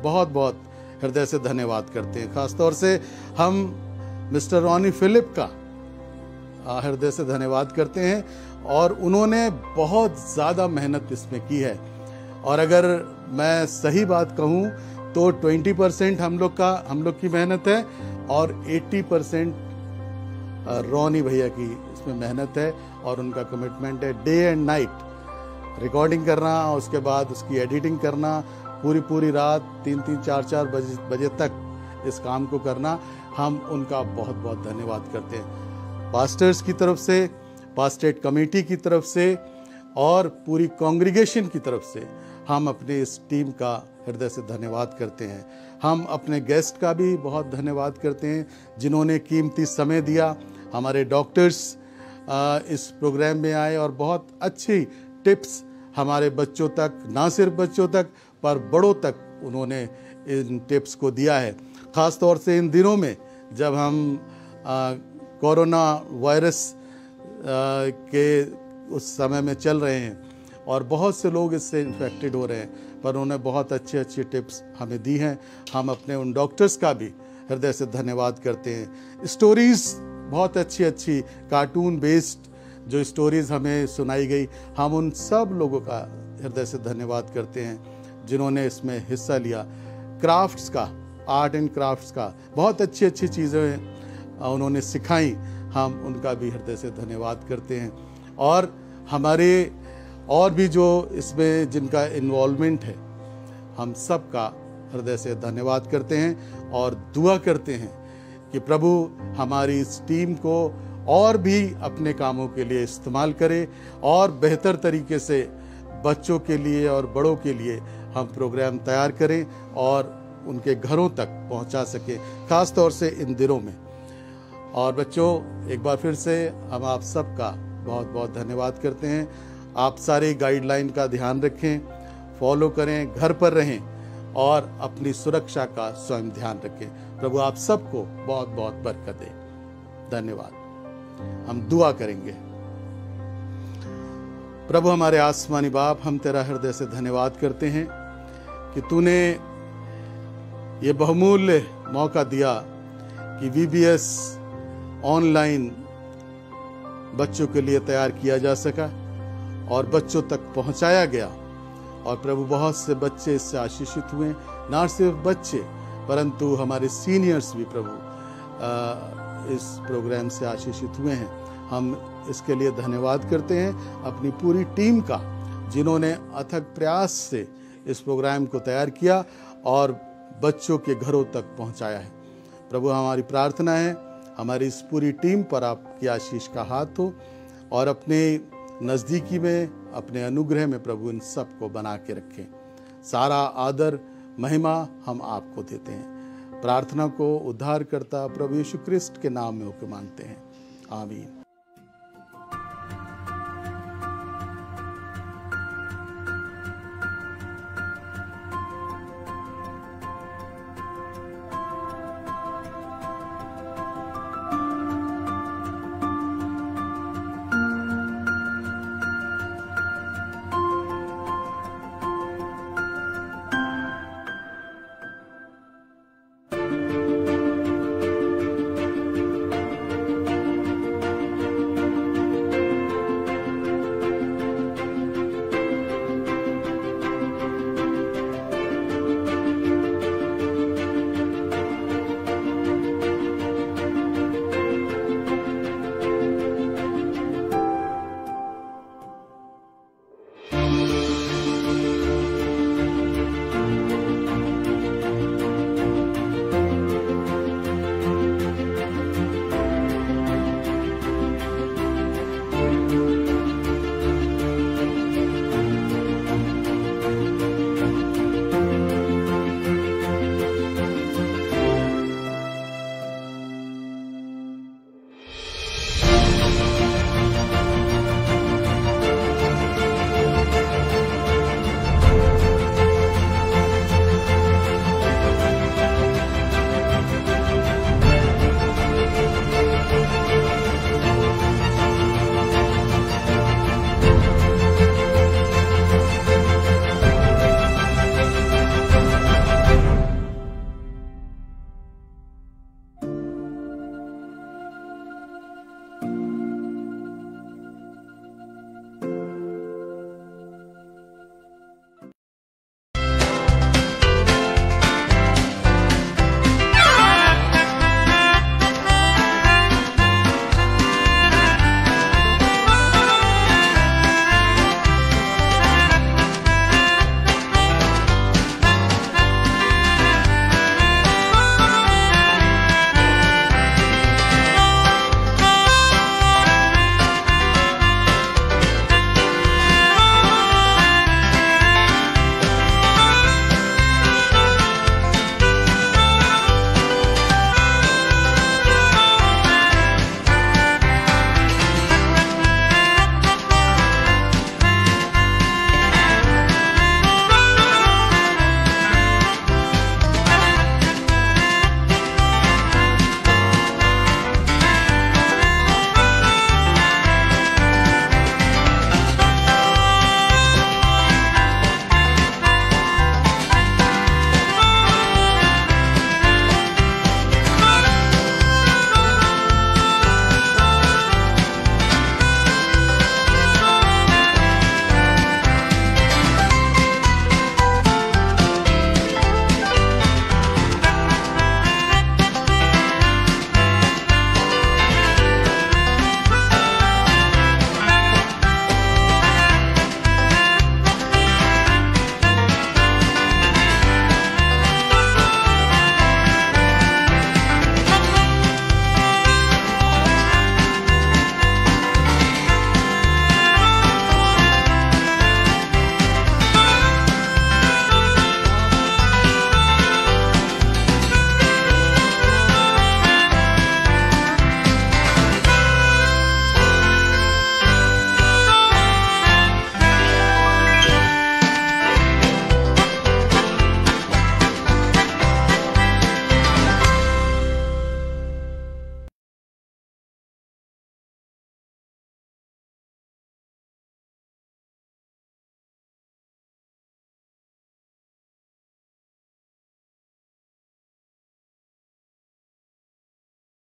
Speaker 17: बहुत बहुत हृदय से धन्यवाद करते हैं। खासतौर से हम मिस्टर रॉनी फिलिप का हृदय से धन्यवाद करते हैं, और उन्होंने बहुत ज़्यादा मेहनत इसमें की है। और अगर मैं सही बात कहूँ तो 20% हम लोग की मेहनत है और 80% रॉनी भैया की इसमें मेहनत है, और उनका कमिटमेंट है डे एंड नाइट रिकॉर्डिंग करना, और उसके बाद उसकी एडिटिंग करना, पूरी रात 3-3, 4-4 बजे तक इस काम को करना। हम उनका बहुत बहुत धन्यवाद करते हैं। पास्टर्स की तरफ से, पास्टेट कमेटी की तरफ से और पूरी कांग्रीगेशन की तरफ से हम अपने इस टीम का हृदय से धन्यवाद करते हैं। हम अपने गेस्ट का भी बहुत धन्यवाद करते हैं जिन्होंने कीमती समय दिया। हमारे डॉक्टर्स इस प्रोग्राम में आए और बहुत अच्छी टिप्स हमारे बच्चों तक, ना सिर्फ बच्चों तक पर बड़ों तक उन्होंने इन टिप्स को दिया है। ख़ास तौर से इन दिनों में जब हम कोरोना वायरस के उस समय में चल रहे हैं और बहुत से लोग इससे इन्फेक्टेड हो रहे हैं, पर उन्होंने बहुत अच्छी टिप्स हमें दी हैं। हम अपने उन डॉक्टर्स का भी हृदय से धन्यवाद करते हैं। स्टोरीज़ बहुत अच्छी कार्टून बेस्ड जो स्टोरीज़ हमें सुनाई गई, हम उन सब लोगों का हृदय से धन्यवाद करते हैं जिन्होंने इसमें हिस्सा लिया। क्राफ्ट्स का, आर्ट एंड क्राफ्ट्स का बहुत अच्छी चीज़ें उन्होंने सिखाई, हम उनका भी हृदय से धन्यवाद करते हैं। और हमारे और भी जो इसमें जिनका इन्वॉल्वमेंट है, हम सब का हृदय से धन्यवाद करते हैं और दुआ करते हैं कि प्रभु हमारी इस टीम को और भी अपने कामों के लिए इस्तेमाल करे और बेहतर तरीके से बच्चों के लिए और बड़ों के लिए हम प्रोग्राम तैयार करें और उनके घरों तक पहुंचा सके, खास तौर से इन दिनों में। और बच्चों, एक बार फिर से हम आप सब का बहुत बहुत धन्यवाद करते हैं। आप सारे गाइडलाइन का ध्यान रखें, फॉलो करें, घर पर रहें और अपनी सुरक्षा का स्वयं ध्यान रखें। प्रभु आप सबको बहुत बहुत बरकत दे। धन्यवाद। हम दुआ करेंगे। प्रभु हमारे आसमानी बाप, हम तेरा हृदय से धन्यवाद करते हैं कि तूने ये बहुमूल्य मौका दिया कि VBS ऑनलाइन बच्चों के लिए तैयार किया जा सका और बच्चों तक पहुंचाया गया। और प्रभु बहुत से बच्चे इससे आशीषित हुए, ना सिर्फ बच्चे परंतु हमारे सीनियर्स भी प्रभु इस प्रोग्राम से आशीषित हुए हैं। हम इसके लिए धन्यवाद करते हैं अपनी पूरी टीम का, जिन्होंने अथक प्रयास से इस प्रोग्राम को तैयार किया और बच्चों के घरों तक पहुंचाया है। प्रभु हमारी प्रार्थना है हमारी इस पूरी टीम पर आपकी आशीष का हाथ हो और अपने नज़दीकी में, अपने अनुग्रह में प्रभु इन सब को बना के रखें। सारा आदर महिमा हम आपको देते हैं। प्रार्थना को उद्धारकर्ता प्रभु यीशु क्रिस्ट के नाम में होकर मांगते हैं, आमीन।